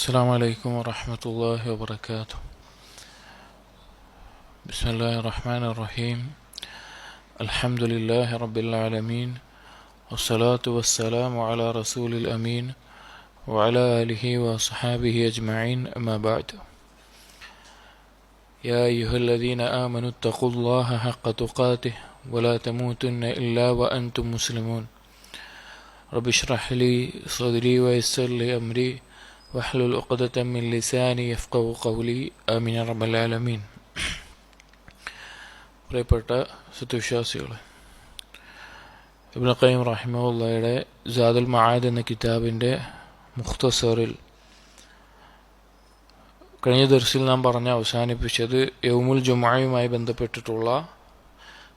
السلام عليكم ورحمة الله وبركاته. بسم الله الرحمن الرحيم. الحمد لله رب العالمين، والصلاة والسلام على رسول الأمين وعلى آله وصحابه أجمعين، أما بعد. يا أيها الذين آمنوا اتقوا الله حق تقاته ولا تموتن إلا وأنتم مسلمون. رب اشرح لي صدري ويسر لي أمري واحلل عقدة من لساني يفقهوا قولي آمين يا رب العالمين. പ്രിയപ്പെട്ട സത്യവിശ്വാസികളെ, ഇബ്നു ഖയ്യിം റഹിമഹുള്ളയുടെ സാദുൽ മആദ് എന്ന കിതാബിൻ്റെ മുഖ്തസറിൽ കഴിഞ്ഞ ദർസിൽ നാം പറഞ്ഞ് അവസാനിപ്പിച്ചത് യൗമുൽ ജുമുഅയുമായി ബന്ധപ്പെട്ടിട്ടുള്ള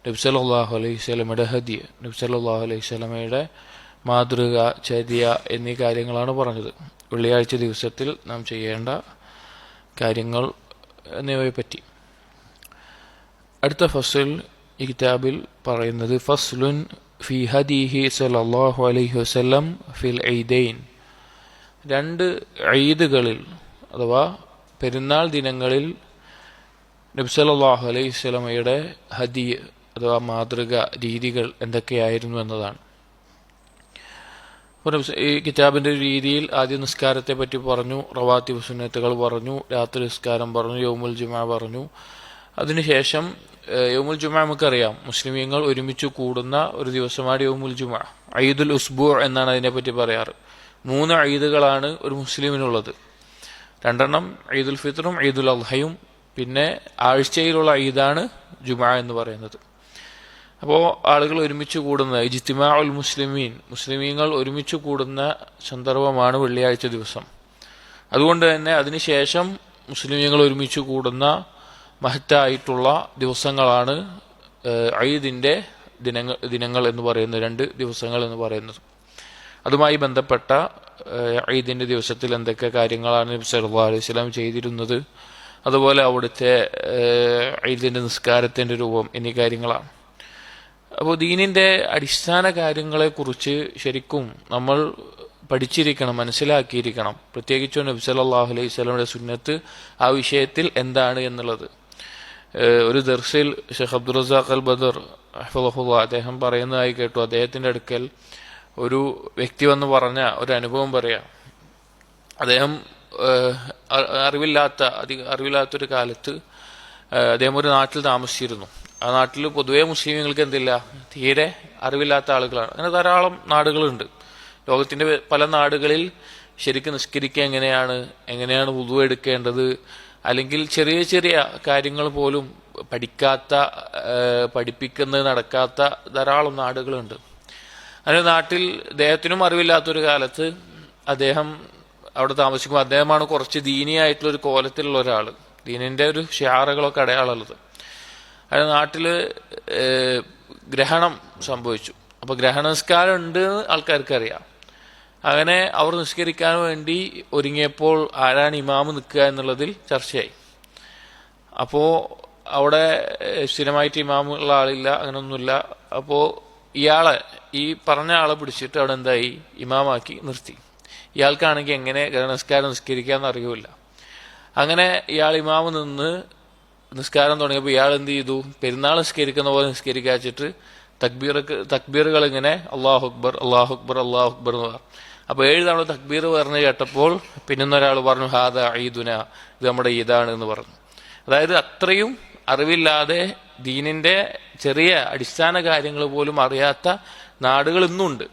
നബി സല്ലല്ലാഹു അലൈഹി വസല്ലമയുടെ ഹദിയ, നബി സല്ലല്ലാഹു അലൈഹി വസല്ലമയുടെ മാതൃക, ചര്യ എന്നീ കാര്യങ്ങളാണ് പറഞ്ഞത്. വെള്ളിയാഴ്ച ദിവസത്തിൽ നാം ചെയ്യേണ്ട കാര്യങ്ങൾ എന്നിവയെ പറ്റി. അടുത്ത ഫസ്ൽ ഈ കിതാബിൽ പറയുന്നത് ഫസ്ലുൻ ഫി ഹദീഹി സല്ലല്ലാഹു അലൈഹി വസല്ലം ഫിൽ ഈദൈൻ. രണ്ട് ഈദുകളിൽ അഥവാ പെരുന്നാൾ ദിനങ്ങളിൽ നബി സല്ലല്ലാഹു അലൈഹി വസല്ലമയുടെ ഹദി അഥവാ മാതൃക, രീതികൾ എന്തൊക്കെയായിരുന്നു എന്നതാണ്. ഈ കിതാബിൻ്റെ രീതിയിൽ ആദ്യം നിസ്കാരത്തെ പറ്റി പറഞ്ഞു, റവാത്തിബ് സുന്നത്തുകൾ പറഞ്ഞു, രാത്രി നിസ്കാരം പറഞ്ഞു, യൗമുൽ ജുമുഅ പറഞ്ഞു. അതിനുശേഷം യൗമുൽ ജുമുഅ നമുക്കറിയാം, മുസ്ലിമീങ്ങൾ ഒരുമിച്ച് കൂടുന്ന ഒരു ദിവസമാണ് യൗമുൽ ജുമുഅ. ഈദുൽ ഉസ്ബൂ എന്നാണ് അതിനെപ്പറ്റി പറയാറ്. 3 ഈദുകളാണ് ഒരു മുസ്ലിമിനുള്ളത്. 2 ഈദുൽ ഫിത്റും ഈദുൽ അദ്ഹയും, പിന്നെ ആഴ്ചയിലുള്ള ഈദാണ് ജുമുഅ എന്ന് പറയുന്നത്. അപ്പോൾ ആളുകൾ ഒരുമിച്ച് കൂടുന്ന ഇജ്തിമാഉൽ മുസ്ലിമീൻ, മുസ്ലിമീങ്ങൾ ഒരുമിച്ച് കൂടുന്ന സന്ദർഭമാണ് വെള്ളിയാഴ്ച ദിവസം. അതുകൊണ്ട് തന്നെ അതിനുശേഷം മുസ്ലിമീങ്ങൾ ഒരുമിച്ച് കൂടുന്ന മഹത്തായിട്ടുള്ള ദിവസങ്ങളാണ് ഈദിൻ്റെ ദിനങ്ങൾ എന്ന് പറയുന്നത്, 2 ദിവസങ്ങൾ എന്ന് പറയുന്നത്. അതുമായി ബന്ധപ്പെട്ട ഈദിൻ്റെ ദിവസത്തിൽ എന്തൊക്കെ കാര്യങ്ങളാണ് നബി സല്ലല്ലാഹു അലൈഹി വസല്ലം ചെയ്തിരുന്നത്, അതുപോലെ അവിടുത്തെ ഈദിൻ്റെ നിസ്കാരത്തിൻ്റെ രൂപം എന്നീ കാര്യങ്ങളാണ്. അപ്പോൾ ദീനിൻ്റെ അടിസ്ഥാന കാര്യങ്ങളെക്കുറിച്ച് ശരിക്കും നമ്മൾ പഠിച്ചിരിക്കണം, മനസ്സിലാക്കിയിരിക്കണം. പ്രത്യേകിച്ചും നബി സല്ലല്ലാഹു അലൈഹി വസല്ലമയുടെ സുന്നത്ത് ആ വിഷയത്തിൽ എന്താണ് എന്നുള്ളത്. ഒരു ദർസിൽ ഷെയ്ഖ് അബ്ദുർ റസാഖ് അൽ ബദർ ഹഫിളഹുല്ലാഹ് അദ്ദേഹം പറയുന്നതായി കേട്ടു. അദ്ദേഹത്തിൻ്റെ അടുക്കൽ ഒരു വ്യക്തി വന്ന് പറഞ്ഞ ഒരു അനുഭവം പറയാം. അദ്ദേഹം അറിവില്ലാത്തൊരു കാലത്ത് അദ്ദേഹം ഒരു നാട്ടിൽ താമസിച്ചിരുന്നു. ആ നാട്ടിൽ പൊതുവേ മുസ്ലിങ്ങൾക്ക് എന്തില്ല, തീരെ അറിവില്ലാത്ത ആളുകളാണ്. അങ്ങനെ ധാരാളം നാടുകളുണ്ട്. ലോകത്തിൻ്റെ പല നാടുകളിൽ ശരിക്കും നിസ്കരിക്കുക എങ്ങനെയാണ് വുളു എടുക്കേണ്ടത്, അല്ലെങ്കിൽ ചെറിയ ചെറിയ കാര്യങ്ങൾ പോലും പഠിപ്പിക്കുന്നത് നടക്കാത്ത ധാരാളം നാടുകളുണ്ട്. അങ്ങനെ നാട്ടിൽ അദ്ദേഹത്തിനും അറിവില്ലാത്തൊരു കാലത്ത് അദ്ദേഹം അവിടെ താമസിക്കുമ്പോൾ അദ്ദേഹമാണ് കുറച്ച് ദീനിയായിട്ടുള്ളൊരു കോലത്തിലുള്ള ഒരാൾ, ദീനിൻ്റെ ഒരു ഷിയാറുകളൊക്കെ അടയാളുള്ളത്. അത് നാട്ടിൽ ഗ്രഹണം സംഭവിച്ചു. അപ്പോൾ ഗ്രഹണ നിസ്കാരം ഉണ്ട് ആൾക്കാർക്ക് അറിയാം. അങ്ങനെ അവർ നിസ്കരിക്കാൻ വേണ്ടി ഒരുങ്ങിയപ്പോൾ ആരാണ് ഇമാമ് നിൽക്കുക എന്നുള്ളതിൽ ചർച്ചയായി. അപ്പോൾ അവിടെ സ്ഥിരമായിട്ട് ഇമാമുള്ള ആളില്ല, അങ്ങനെയൊന്നുമില്ല. അപ്പോൾ ഈ പറഞ്ഞ ആളെ പിടിച്ചിട്ട് അവിടെ എന്തായി, ഇമാമാക്കി നിർത്തി. ഇയാൾക്കാണെങ്കിൽ എങ്ങനെ ഗ്രഹണസ്കാരം നിസ്കരിക്കാമെന്ന് അറിയില്ല. അങ്ങനെ ഇയാൾ ഇമാമ് നിന്ന് നിസ്കാരം തുടങ്ങിയപ്പോൾ ഇയാൾ എന്ത് ചെയ്തു, പെരുന്നാൾ നിസ്കരിക്കുന്ന പോലെ നിസ്കരിക്കാച്ചിട്ട് തക്ബീറുകൾ ഇങ്ങനെ അല്ലാഹു അക്ബർ അല്ലാഹു അക്ബർ അല്ലാഹു അക്ബർ എന്ന് പറഞ്ഞു. അപ്പോൾ 7 തവണ തക്ബീർ പറഞ്ഞു കേട്ടപ്പോൾ പിന്നൊരാൾ പറഞ്ഞു ഹാദാ ഈദുന, ഇത് നമ്മുടെ ഈദാണ് എന്ന് പറഞ്ഞു. അതായത് അത്രയും അറിവില്ലാതെ ദീനിൻ്റെ ചെറിയ അടിസ്ഥാന കാര്യങ്ങൾ പോലും അറിയാത്ത നാടുകൾ ഇന്നുണ്ട്.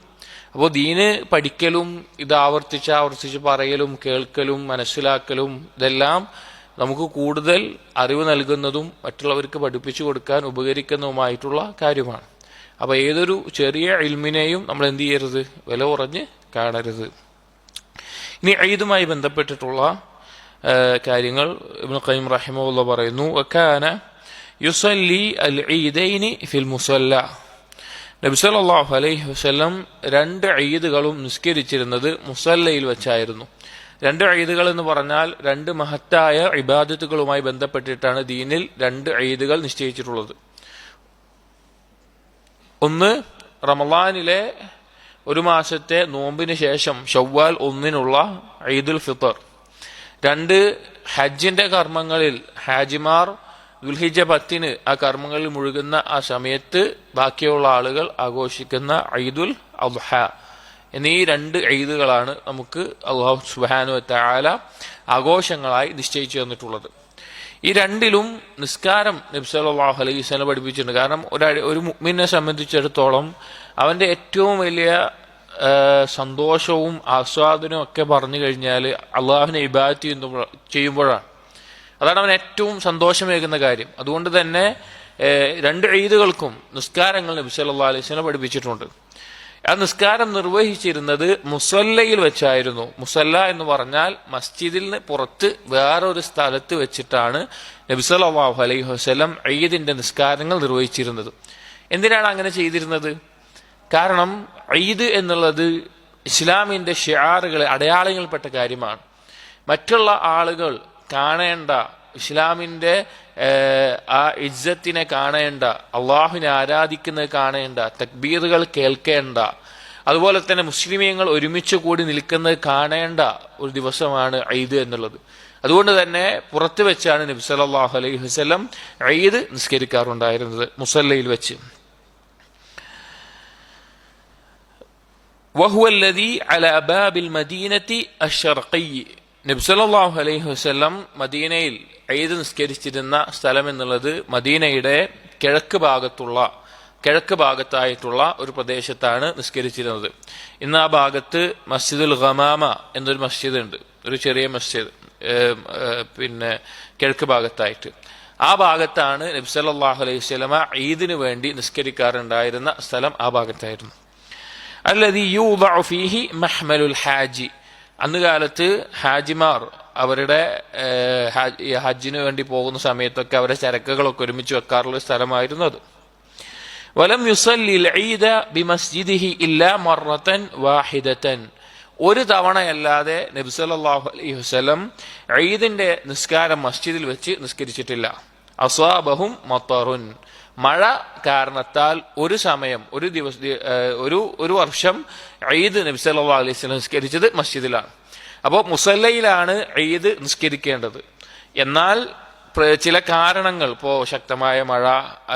അപ്പോൾ ദീന് പഠിക്കലും ഇത് ആവർത്തിച്ച് പറയലും കേൾക്കലും മനസ്സിലാക്കലും ഇതെല്ലാം നമുക്ക് കൂടുതൽ അറിവ് നൽകുന്നതും മറ്റുള്ളവർക്ക് പഠിപ്പിച്ചു കൊടുക്കാൻ ഉപകരിക്കുന്നതുമായിട്ടുള്ള കാര്യമാണ്. അപ്പോൾ ഏതൊരു ചെറിയ ഇൽമിനെയും നമ്മൾ എന്ത് ചെയ്യരുത്, വില കുറഞ്ഞ് കാണരുത്. ഇനി ഈദുമായി ബന്ധപ്പെട്ടിട്ടുള്ള കാര്യങ്ങൾ ഇബ്നു ഖയ്യിം റഹിമഹുല്ലാഹ് പറയുന്നു, വകാന യുസല്ലി അൽ ഈദൈനി ഫിൽ മുസല്ല. നബി സല്ലല്ലാഹു അലൈഹി വസല്ലം 2 ഈദുകളും നിസ്കരിച്ചിരുന്നത് മുസല്ലയിൽ വെച്ചായിരുന്നു. 2 ഈദുകൾ എന്ന് പറഞ്ഞാൽ 2 മഹത്തായ ഇബാദത്തുകളുമായി ബന്ധപ്പെട്ടിട്ടാണ് ദീനിൽ 2 ഈദുകൾ നിശ്ചയിച്ചിട്ടുള്ളത്. ഒന്ന് റമളാനിലെ ഒരു മാസത്തെ നോമ്പിന് ശേഷം ഷവ്വാൽ 1 ഈദുൽ ഫിത്തർ, രണ്ട്, ഹജ്ജിന്റെ കർമ്മങ്ങളിൽ ഹാജിമാർ ദുൽഹിജ്ജ 10 ആ കർമ്മങ്ങളിൽ മുഴുകുന്ന ആ സമയത്ത് ബാക്കിയുള്ള ആളുകൾ ആഘോഷിക്കുന്ന ഈദുൽ അദ്ഹ എന്നീ 2 ഈദുകളാണ് നമുക്ക് അല്ലാഹു സുബ്ഹാനഹു വ തആല ആഘോഷങ്ങളായി നിശ്ചയിച്ചു തന്നിട്ടുള്ളത്. ഈ രണ്ടിലും നിസ്കാരം നബി സല്ലല്ലാഹു അലൈഹി വസല്ലം പഠിപ്പിച്ചിട്ടുണ്ട്. കാരണം ഒരു മുഅ്മിനെ സംബന്ധിച്ചിടത്തോളം അവന്റെ ഏറ്റവും വലിയ സന്തോഷവും ആസ്വാദനവും ഒക്കെ പറഞ്ഞു കഴിഞ്ഞാൽ അള്ളാഹുവിനെ ഇബാദത്ത് ചെയ്യുമ്പോഴാണ്. അതാണ് അവൻ ഏറ്റവും സന്തോഷമേകുന്ന കാര്യം. അതുകൊണ്ട് തന്നെ 2 ഈദുകൾക്കും നിസ്കാരങ്ങൾ നബി സല്ലല്ലാഹു അലൈഹി വസല്ലം പഠിപ്പിച്ചിട്ടുണ്ട്. ആ നിസ്കാരം നിർവഹിച്ചിരുന്നത് മുസല്ലയിൽ വെച്ചായിരുന്നു. മുസല്ല എന്ന് പറഞ്ഞാൽ മസ്ജിദിന് പുറത്ത് വേറൊരു സ്ഥലത്ത് വെച്ചിട്ടാണ് നബി സല്ലല്ലാഹു അലൈഹി വസല്ലം ഈദിന്റെ നിസ്കാരങ്ങൾ നിർവഹിച്ചിരുന്നത്. എന്തിനാണ് അങ്ങനെ ചെയ്തിരുന്നത്? കാരണം ഈദ് എന്നുള്ളത് ഇസ്ലാമിന്റെ ഷിആറുകൾ, അടയാളങ്ങൾപ്പെട്ട കാര്യമാണ്. മറ്റുള്ള ആളുകൾ കാണേണ്ട, ഇസ്ലാമിന്റെ ആ ഇജ്ജത്തിനെ കാണേണ്ട, അള്ളാഹുവിനെ ആരാധിക്കുന്നത് കാണേണ്ട, തക്ബീറുകൾ കേൾക്കേണ്ട, അതുപോലെ തന്നെ മുസ്ലിമീങ്ങൾ ഒരുമിച്ച് കൂടി നിൽക്കുന്നത് കാണേണ്ട ഒരു ദിവസമാണ് ഈദ് എന്നുള്ളത്. അതുകൊണ്ട് തന്നെ പുറത്ത് വെച്ചാണ് നബി സല്ലല്ലാഹു അലൈഹി വസല്ലം ഈദ് നിസ്കരിക്കാറുണ്ടായിരുന്നത്, മുസല്ലയിൽ വെച്ച്. وهو الذي على باب المدينة الشرقي. നബി സല്ലല്ലാഹു അലൈഹി വസല്ലം മദീനയിൽ ഈദ് നിസ്കരിച്ചിരുന്ന സ്ഥലം എന്നുള്ളത് മദീനയുടെ കിഴക്ക് ഭാഗത്തായിട്ടുള്ള ഒരു പ്രദേശത്താണ് നിസ്കരിച്ചിരുന്നത്. ഇന്ന് ആ ഭാഗത്ത് മസ്ജിദുൽ ഗമാമ എന്നൊരു മസ്ജിദ് ഉണ്ട്, ഒരു ചെറിയ മസ്ജിദ്, പിന്നെ കിഴക്ക് ഭാഗത്തായിട്ട്. ആ ഭാഗത്താണ് നബി സല്ലല്ലാഹു അലൈഹി വസല്ലമ ഈദിന് വേണ്ടി നിസ്കരിക്കാറുണ്ടായിരുന്ന സ്ഥലം ആ ഭാഗത്തായിരുന്നു. അല്ലദീ യൂദഉ ഫീഹി മഹ്മലുൽ ഹാജി. അന്ന് കാലത്ത് ഹാജിമാർ അവരുടെ ഹജ്ജിന് വേണ്ടി പോകുന്ന സമയത്തൊക്കെ അവരുടെ ചരക്കുകളൊക്കെ ഒരുമിച്ച് വെക്കാറുള്ള സ്ഥലമായിരുന്നു അത്. വലം യുസല്ലിൽ ഈദ ബിമസ്ജിദിഹി ഇല്ലാ മർറതൻ വാഹിദതൻ. ഒരു തവണയല്ലാതെ നബി സല്ലല്ലാഹു അലൈഹി വസല്ലം ഈദിന്റെ നിസ്കാരം മസ്ജിദിൽ വെച്ച് നിസ്കരിച്ചിട്ടില്ല. അസ്വാബഹും മത്തറുൻ. മഴ കാരണത്താൽ ഒരു സമയം, ഒരു വർഷം ഈദ് നബി സല്ലല്ലാഹു അലൈഹി വസല്ലം നിസ്കരിച്ചത് മസ്ജിദിലാണ്. അപ്പോൾ മുസല്ലയിലാണ് ഈദ് നിസ്കരിക്കേണ്ടത്. എന്നാൽ ചില കാരണങ്ങൾ, ഇപ്പോൾ ശക്തമായ മഴ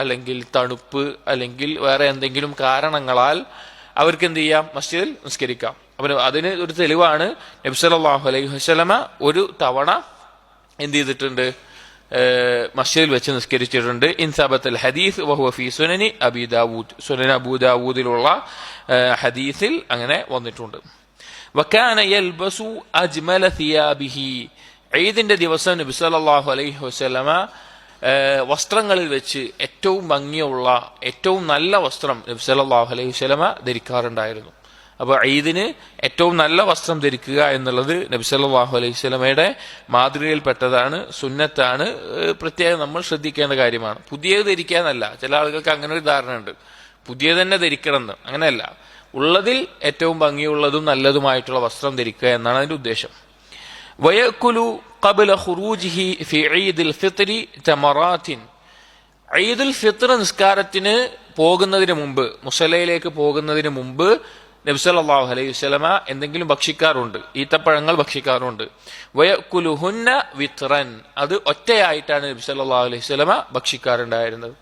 അല്ലെങ്കിൽ തണുപ്പ് അല്ലെങ്കിൽ വേറെ എന്തെങ്കിലും കാരണങ്ങളാൽ അവർക്ക് എന്ത് ചെയ്യാം, മസ്ജിദിൽ നിസ്കരിക്കാം. അപ്പം അതിന് ഒരു തെളിവാണ് നബി സല്ലല്ലാഹു അലൈഹി വസല്ലമ ഒരു തവണ എന്ത് ചെയ്തിട്ടുണ്ട്, മസ്ജിദിൽ വെച്ച് നിസ്കരിച്ചിട്ടുണ്ട്. ഇൻ സബത്തൽ ഹദീസ് വഹുവ ഫീ സുനനി അബീ ദാവൂദ്. സുനൻ അബൂ ദാവൂദിലുള്ള ഹദീസിൽ അങ്ങനെ വന്നിട്ടുണ്ട്. വകാന യൽബസു അജ്മല സിയാബിഹി. ഈദിന്റെ ദിവസം നബി സല്ലല്ലാഹു അലൈഹി വസല്ലമ വസ്ത്രങ്ങളിൽ വെച്ച് ഏറ്റവും ഭംഗിയുള്ള, ഏറ്റവും നല്ല വസ്ത്രം നബി സല്ലല്ലാഹു അലൈഹി വസല്ലമ ധരിക്കാറുണ്ടായിരുന്നു. അപ്പോൾ ഈദിന് ഏറ്റവും നല്ല വസ്ത്രം ധരിക്കുക എന്നുള്ളത് നബി സല്ലല്ലാഹു അലൈഹി വസല്ലമയുടെ മാതൃകയിൽപ്പെട്ടതാണ്, സുന്നത്താണ്. പ്രത്യേകം നമ്മൾ ശ്രദ്ധിക്കേണ്ട കാര്യമാണ്. പുതിയത് ധരിക്കാനല്ല. ചില ആളുകൾക്ക് അങ്ങനെ ഒരു ധാരണ ഉണ്ട്, പുതിയത് തന്നെ ധരിക്കണം എന്ന്. അങ്ങനെയല്ല, ഉള്ളതിൽ ഏറ്റവും ഭംഗിയുള്ളതും നല്ലതുമായിട്ടുള്ള വസ്ത്രം ധരിക്കുക എന്നാണ് അതിന്റെ ഉദ്ദേശം. വയക്കുലു ഖബ്ല ഖുറൂജിഹി ഫി ഈദിൽ ഫിത്രി തമറാത്തിൻ. ഈദുൽ ഫിത്ർ നിസ്കാരത്തിന് പോകുന്നതിന് മുമ്പ്, മുസല്ലയിലേക്ക് പോകുന്നതിന് മുമ്പ് നബി സല്ലല്ലാഹു അലൈഹി വസല്ലമ എന്തെങ്കിലും ഭക്ഷിക്കാറുണ്ട്, ഈത്തപ്പഴങ്ങൾ ഭക്ഷിക്കാറുണ്ട്. വയക്കുലുഹുന്ന വിത്രൻ. അത് ഒറ്റയായിട്ടാണ് നബി സല്ലല്ലാഹു അലൈഹി വസല്ലമ ഭക്ഷിക്കാറുണ്ടായിരുന്നത്.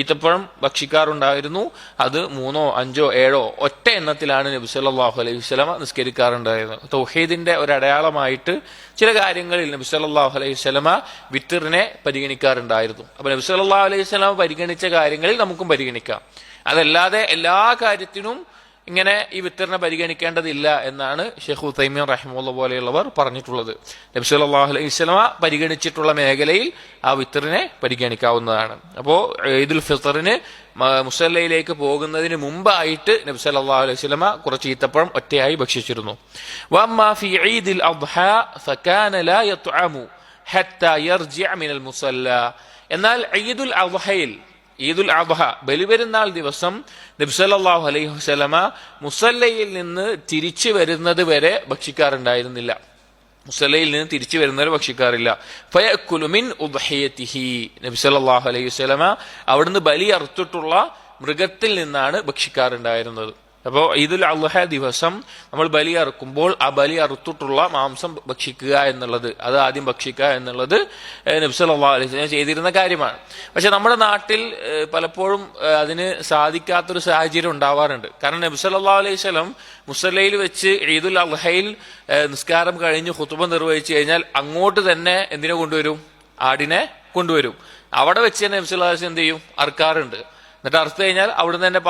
ഈത്തപ്പഴം ഭക്ഷിക്കാറുണ്ടായിരുന്നു. അത് 3, 5, 7 ഒറ്റ എണ്ണത്തിലാണ് നബി സല്ലല്ലാഹു അലൈഹി വസല്ലമ നിസ്കരിക്കാറുണ്ടായിരുന്നത്. തൗഹീദിന്റെ ഒരു അടയാളമായിട്ട് ചില കാര്യങ്ങളിൽ നബി സല്ലല്ലാഹു അലൈഹി വസല്ലമ വിത്റിനെ പരിഗണിക്കാറുണ്ടായിരുന്നു. അപ്പൊ നബി സല്ലല്ലാഹു അലൈഹി വസല്ലമ പരിഗണിച്ച കാര്യങ്ങളിൽ നമുക്കും പരിഗണിക്കാം. അതല്ലാതെ എല്ലാ കാര്യത്തിനും ഇങ്ങനെ ഈ വിത്തറിനെ പരിഗണിക്കേണ്ടതില്ല എന്നാണ് ഷെയ്ഖ് ഉതൈമീൻ റഹിമഹുല്ലാഹ് പോലെയുള്ളവർ പറഞ്ഞിട്ടുള്ളത്. നബി സല്ലല്ലാഹു അലൈഹി വസല്ലമ പരിഗണിച്ചിട്ടുള്ള മേഖലയിൽ ആ വിത്തറിനെ പരിഗണിക്കാവുന്നതാണ്. അപ്പോൾ ഈദുൽ ഫിത്റിന് മുസല്ലയിലേക്ക് പോകുന്നതിന് മുമ്പായിട്ട് നബി സല്ലല്ലാഹു അലൈഹി വസല്ലമ കുറച്ച് ഈത്തപ്പഴം ഒറ്റയായി ഭക്ഷിച്ചിരുന്നു. വഅമ്മാ ഫീ ഈദിൽ അദ്ഹാ ഫകാന ലാ യത്അമു ഹത്താ യർജിഅ മിനൽ മുസല്ല. എന്നാൽ ഈദുൽ അദ്ഹയിൽ, ഈദുൽ അദ്ഹ ബലിപെരുന്നാൾ ദിവസം നബി സല്ലല്ലാഹു അലൈഹി വസല്ലമ മുസല്ലയിൽ നിന്ന് തിരിച്ചു വരുന്നത് വരെ ഭക്ഷിക്കാറുണ്ടായിരുന്നില്ല. മുസല്ലയിൽ നിന്ന് തിരിച്ചു വരുന്നവരെ ഭക്ഷിക്കാറില്ല. ഫയഅകുലു മിൻ ഉദ്ഹിയതിഹി. നബി സല്ലല്ലാഹു അലൈഹി വസല്ലമ അവിടുന്ന് ബലി അറുത്തിട്ടുള്ള മൃഗത്തിൽ നിന്നാണ് ഭക്ഷിക്കാറുണ്ടായിരുന്നത്. അപ്പോൾ ഈദുൽ അദ്ഹ ദിവസം നമ്മൾ ബലി അറുക്കുമ്പോൾ ആ ബലി അറുത്തിട്ടുള്ള മാംസം ഭക്ഷിക്കുക എന്നുള്ളത്, അത് ആദ്യം ഭക്ഷിക്കുക എന്നുള്ളത് നബി സല്ലല്ലാഹു അലൈഹി വസല്ലം ചെയ്തിരുന്ന കാര്യമാണ്. പക്ഷെ നമ്മുടെ നാട്ടിൽ പലപ്പോഴും അതിന് സാധിക്കാത്തൊരു സാഹചര്യം ഉണ്ടാവാറുണ്ട്. കാരണം നബി സല്ലല്ലാഹു അലൈഹി വസല്ലം മുസല്ലയിൽ വെച്ച് ഈദുൽ അദ്ഹയിൽ നിസ്കാരം കഴിഞ്ഞ് ഖുതുബ നിർവഹിച്ചു കഴിഞ്ഞാൽ അങ്ങോട്ട് തന്നെ എന്തിനെ കൊണ്ടുവരും? ആടിനെ കൊണ്ടുവരും. അവിടെ വെച്ച് തന്നെ നബി സല്ലല്ലാഹു അലൈഹി വസല്ലം എന്ത് ചെയ്യും? അറുക്കാറുണ്ട്. എന്നിട്ട് അറുത്ത് കഴിഞ്ഞാൽ അവിടുന്ന് തന്നെ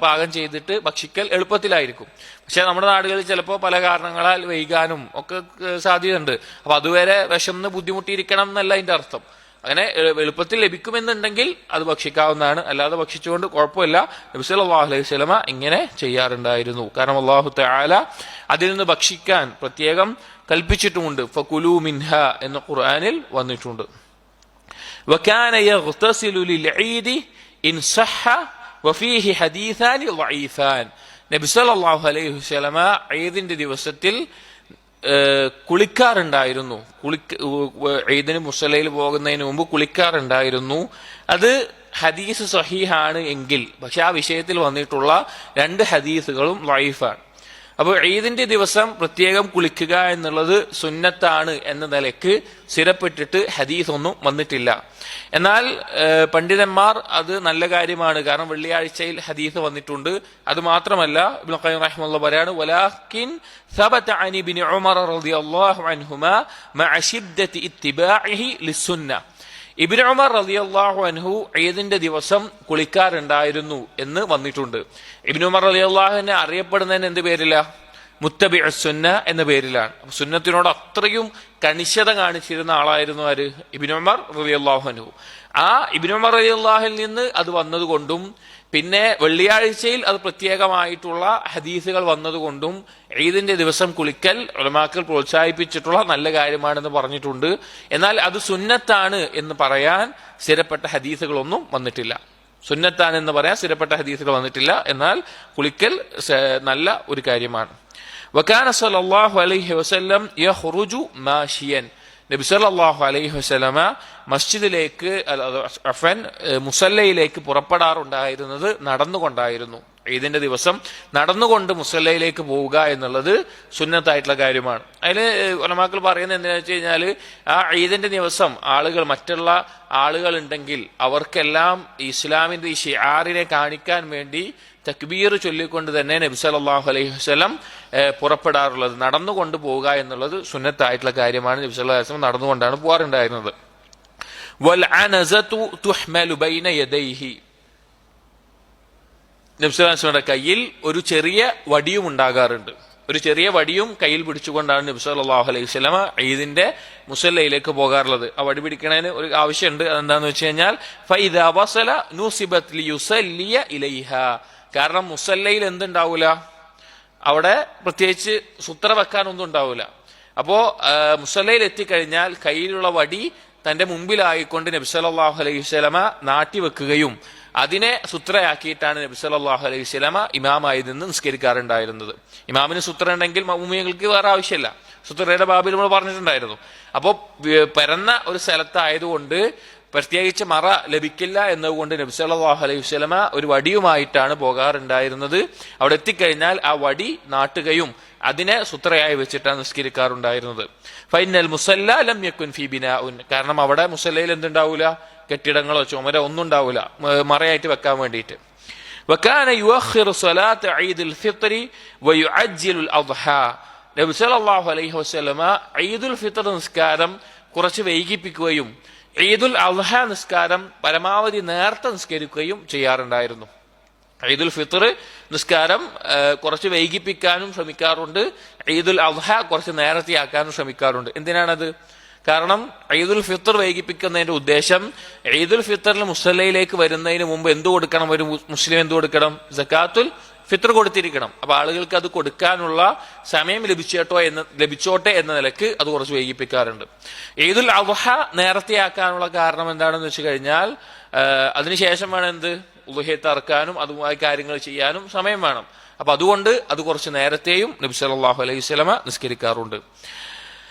പാകം ചെയ്തിട്ട് ഭക്ഷിക്കൽ എളുപ്പത്തിലായിരിക്കും. പക്ഷെ നമ്മുടെ നാടുകളിൽ ചിലപ്പോൾ പല കാരണങ്ങളാൽ വൈകാനും ഒക്കെ സാധ്യതയുണ്ട്. അപ്പൊ അതുവരെ വിശന്ന് ബുദ്ധിമുട്ടിയിരിക്കണം എന്നല്ല അതിന്റെ അർത്ഥം. അങ്ങനെ എളുപ്പത്തിൽ ലഭിക്കുമെന്നുണ്ടെങ്കിൽ അത് ഭക്ഷിക്കാവുന്നതാണ്, അല്ലാതെ ഭക്ഷിച്ചുകൊണ്ട് കുഴപ്പമില്ല. നബി സല്ലല്ലാഹു അലൈഹി വസല്ലമ ഇങ്ങനെ ചെയ്യാറുണ്ടായിരുന്നു. കാരണം അല്ലാഹു തആല അതിൽ നിന്ന് ഭക്ഷിക്കാൻ പ്രത്യേകം കൽപ്പിച്ചിട്ടുമുണ്ട്. ഫകുലൂ മിൻഹ എന്ന് ഖുർആനിൽ വന്നിട്ടുണ്ട്. വകാന യഗ്തസിലു ലിൽഈദി ഇൻ സഹ വഫീഹി ഹദീസാൻ ളഈഫാൻ. നബി സല്ലല്ലാഹു അലൈഹി വസല്ലമ ഈദിന്റെ ദിവസത്തിൽ കുളിക്കാറുണ്ടായിരുന്നു. ഈദിന് മുസല്ലയിൽ പോകുന്നതിന് മുമ്പ് കുളിക്കാറുണ്ടായിരുന്നു. അത് ഹദീസ് സഹീഹാണ് എങ്കിൽ, പക്ഷെ ആ വിഷയത്തിൽ വന്നിട്ടുള്ള 2 ഹദീസുകളും ളഈഫാണ്. അപ്പോൾ ഈദിന്റെ ദിവസം പ്രത്യേകം കുളിക്കുക എന്നുള്ളത് സുന്നത്താണ് എന്ന നിലയ്ക്ക് സ്ഥിരപ്പെട്ടിട്ട് ഹദീസ് ഒന്നും വന്നിട്ടില്ല. എന്നാൽ പണ്ഡിതന്മാർ അത് നല്ല കാര്യമാണ്, കാരണം വെള്ളിയാഴ്ചയിൽ ഹദീസ് വന്നിട്ടുണ്ട്. അത് മാത്രമല്ല ഇബ്നു ഖയ്യിം റഹിമഹുല്ലാഹ് പറയാണ്, വലാകിൻ ثبت عن ابن عمر رضي الله عنهما مع شدة اتباعه للسنة. ഇബ്നു ഉമർ റളിയല്ലാഹു അൻഹു ഈദിന്റെ ദിവസം കുളിക്കാറുണ്ടായിരുന്നു എന്ന് വന്നിട്ടുണ്ട്. ഇബ്നു ഉമർ റളിയല്ലാഹുവിനെ അറിയപ്പെടുന്നതിന് എന്ത് പേരില്ല? മുത്തബിഉ സുന്ന എന്ന പേരിലാണ്. സുന്നത്തിനോട് അത്രയും കണിശത കാണിച്ചിരുന്ന ആളായിരുന്നു ആര്? ഇബ്നു ഉമർ റളിയല്ലാഹു അൻഹു. ആ ഇബ്നു ഉമർ റളിയല്ലാഹുവിൽ നിന്ന് അത് വന്നതുകൊണ്ടും പിന്നെ വെള്ളിയാഴ്ചയിൽ അത് പ്രത്യേകമായിട്ടുള്ള ഹദീസുകൾ വന്നതുകൊണ്ടും ഈദിന്റെ ദിവസം കുളിക്കൽ ഉലമാക്കൾ പ്രോത്സാഹിപ്പിച്ചിട്ടുള്ള നല്ല കാര്യമാണെന്ന് പറഞ്ഞിട്ടുണ്ട്. എന്നാൽ അത് സുന്നത്താണ് എന്ന് പറയാൻ സ്ഥിരപ്പെട്ട ഹദീസുകളൊന്നും വന്നിട്ടില്ല. സുന്നത്താണ് എന്ന് പറയാൻ സ്ഥിരപ്പെട്ട ഹദീസുകൾ വന്നിട്ടില്ല. എന്നാൽ കുളിക്കൽ നല്ല ഒരു കാര്യമാണ്. വകാന സല്ലല്ലാഹു അലൈഹി വസല്ലം യഖ്റുജു മാഷിയൻ. നബി സല്ലല്ലാഹു അലൈഹി വസല്ലമ മസ്ജിദിലേക്ക് മുസല്ലയിലേക്ക് പുറപ്പെടാറുണ്ടായിരുന്നത് നടന്നുകൊണ്ടായിരുന്നു. ഈദിന്റെ ദിവസം നടന്നുകൊണ്ട് മുസല്ലയിലേക്ക് പോവുക എന്നുള്ളത് സുന്നത്തായിട്ടുള്ള കാര്യമാണ്. അതിൽ ഉലമാക്കൾ പറയുന്നത് എന്താണെന്ന് വെച്ച് കഴിഞ്ഞാൽ, ആ ഈദിന്റെ ദിവസം മറ്റുള്ള ആളുകൾ ഉണ്ടെങ്കിൽ അവർക്കെല്ലാം ഇസ്ലാമിന്റെ ഈ ഷിആറിനെ കാണിക്കാൻ വേണ്ടി തക്ബീർ ചൊല്ലിക്കൊണ്ട് തന്നെ നബി സല്ലല്ലാഹു അലൈഹി വസല്ലം പുറപ്പെടാറുള്ളത്. നടന്നുകൊണ്ട് പോവുക എന്നുള്ളത് സുന്നത്തായിട്ടുള്ള കാര്യമാണ്. നബി സല്ലല്ലാഹു അലൈഹി വസല്ലം നടന്നുകൊണ്ടാണ് പോകാറുണ്ടായിരുന്നത്. വൽ അനസതു തുഹ്മലു ബൈന യദൈഹി. നബി സല്ലല്ലാഹു അലൈഹി വസല്ലമയുടെ കയ്യിൽ ഒരു ചെറിയ വടിയും ഉണ്ടാകാറുണ്ട്. ഒരു ചെറിയ വടിയും കയ്യിൽ പിടിച്ചുകൊണ്ടാണ് നബി സല്ലല്ലാഹു അലൈഹി വസല്ലമ ഈദിന്റെ മുസല്ലയിലേക്ക് പോകാറുള്ളത്. ആ വടി പിടിക്കുന്നതിന് ഒരു ആവശ്യമുണ്ട്. അതെന്താന്ന് വെച്ച് കഴിഞ്ഞാൽ ഫൈദാ വസല നുസിബത് ലിയുസല്ലിയ ഇലൈഹ. കാരണം മുസല്ലയിൽ എന്തുണ്ടാവൂല? അവിടെ പ്രത്യേകിച്ച് സുത്ര വെക്കാനൊന്നും ഉണ്ടാവില്ല. അപ്പോ മുസല്ലയിൽ എത്തിക്കഴിഞ്ഞാൽ കയ്യിലുള്ള വടി തന്റെ മുമ്പിലായിക്കൊണ്ട് നബി സല്ലല്ലാഹു അലൈഹി വസല്ലമ നാട്ടി വെക്കുകയും അതിനെ സുത്രയാക്കിയിട്ടാണ് നബി സല്ലല്ലാഹു അലൈഹി വസല്ലമ ഇമാമായി നിന്ന് നിസ്കരിക്കാറുണ്ടായിരുന്നത്. ഇമാമിന് സുത്ര ഉണ്ടെങ്കിൽ മഅ്മൂമിയങ്ങൾക്ക് വേറെ ആവശ്യമില്ല. സുത്രയുടെ ബാബിൽ നമ്മൾ പറഞ്ഞിട്ടുണ്ടായിരുന്നു. അപ്പോൾ പരന്ന ഒരു സ്ഥലത്തായതുകൊണ്ട് പ്രത്യേകിച്ച് മറ ലഭിക്കില്ല എന്നതുകൊണ്ട് നബി സല്ലല്ലാഹു അലൈഹി വസല്ലമ ഒരു വടിയുമായിട്ടാണ് പോകാറുണ്ടായിരുന്നത്. അവിടെ എത്തിക്കഴിഞ്ഞാൽ ആ വടി നാട്ടുകയും അതിനെ സുത്രയായി വെച്ചിട്ടാണ് നിസ്കരിക്കാറുണ്ടായിരുന്നത്. ഫൈനൽ മുസല്ല ലം യകുൻ ഫീ ബിനാഉൻ. കാരണം അവിടെ മുസല്ലയിൽ എന്തുണ്ടാവൂല? കെട്ടിടങ്ങളോ ചുമരോ ഒന്നും ഉണ്ടാവില്ല മറയായിട്ട് വെക്കാൻ വേണ്ടിയിട്ട്. വകാന യുഅഖിറു സ്വലാത്ത ഈദുൽ ഫിത്രി വയുഅജ്ജിലുൽ അദ്ഹ. നബി സല്ലല്ലാഹു അലൈഹി വസല്ലമ ഈദുൽ ഫിത്ർ നിസ്കാരം കുറച്ച് വൈകിപ്പിക്കുകയും ഈദുൽ അദ്ഹ നിസ്കാരം പരമാവധി നേരത്തെ നിസ്കരിക്കുകയും ചെയ്യാറുണ്ടായിരുന്നു. ഈദുൽ ഫിത്ർ നിസ്കാരം കുറച്ച് വൈകിപ്പിക്കാനും ശ്രമിക്കാറുണ്ട്. ഈദുൽ അദ്ഹ കുറച്ച് നേരത്തെയാക്കാനും ശ്രമിക്കാറുണ്ട്. എന്തിനാണത്? കാരണം ഈദുൽ ഫിത്ർ വൈകിപ്പിക്കുന്നതിന്റെ ഉദ്ദേശം, ഈദുൽ ഫിത്റിൽ മുസല്ലയിലേക്ക് വരുന്നതിന് മുമ്പ് എന്തു കൊടുക്കണം? ഒരു മുസ്ലിം എന്തു കൊടുക്കണം? സകാത്തുൽ ഫിത്ർ കൊടുത്തിരിക്കണം. അപ്പൊ ആളുകൾക്ക് അത് കൊടുക്കാനുള്ള സമയം ലഭിച്ചോട്ടെ എന്ന നിലക്ക് അത് കുറച്ച് വൈകിപ്പിക്കാറുണ്ട്. ഈദുൽ അദ്ഹ നേരത്തെയാക്കാനുള്ള കാരണം എന്താണെന്ന് വെച്ച് കഴിഞ്ഞാൽ അതിനുശേഷം വേണം എന്ത്? ഉളുഹിയത്ത് അറക്കാനും അതുമായ കാര്യങ്ങൾ ചെയ്യാനും സമയം വേണം. അപ്പൊ അതുകൊണ്ട് അത് കുറച്ച് നേരത്തെയും നബി സല്ലല്ലാഹു അലൈഹി വസല്ലമ നിസ്കരിക്കാറുണ്ട്.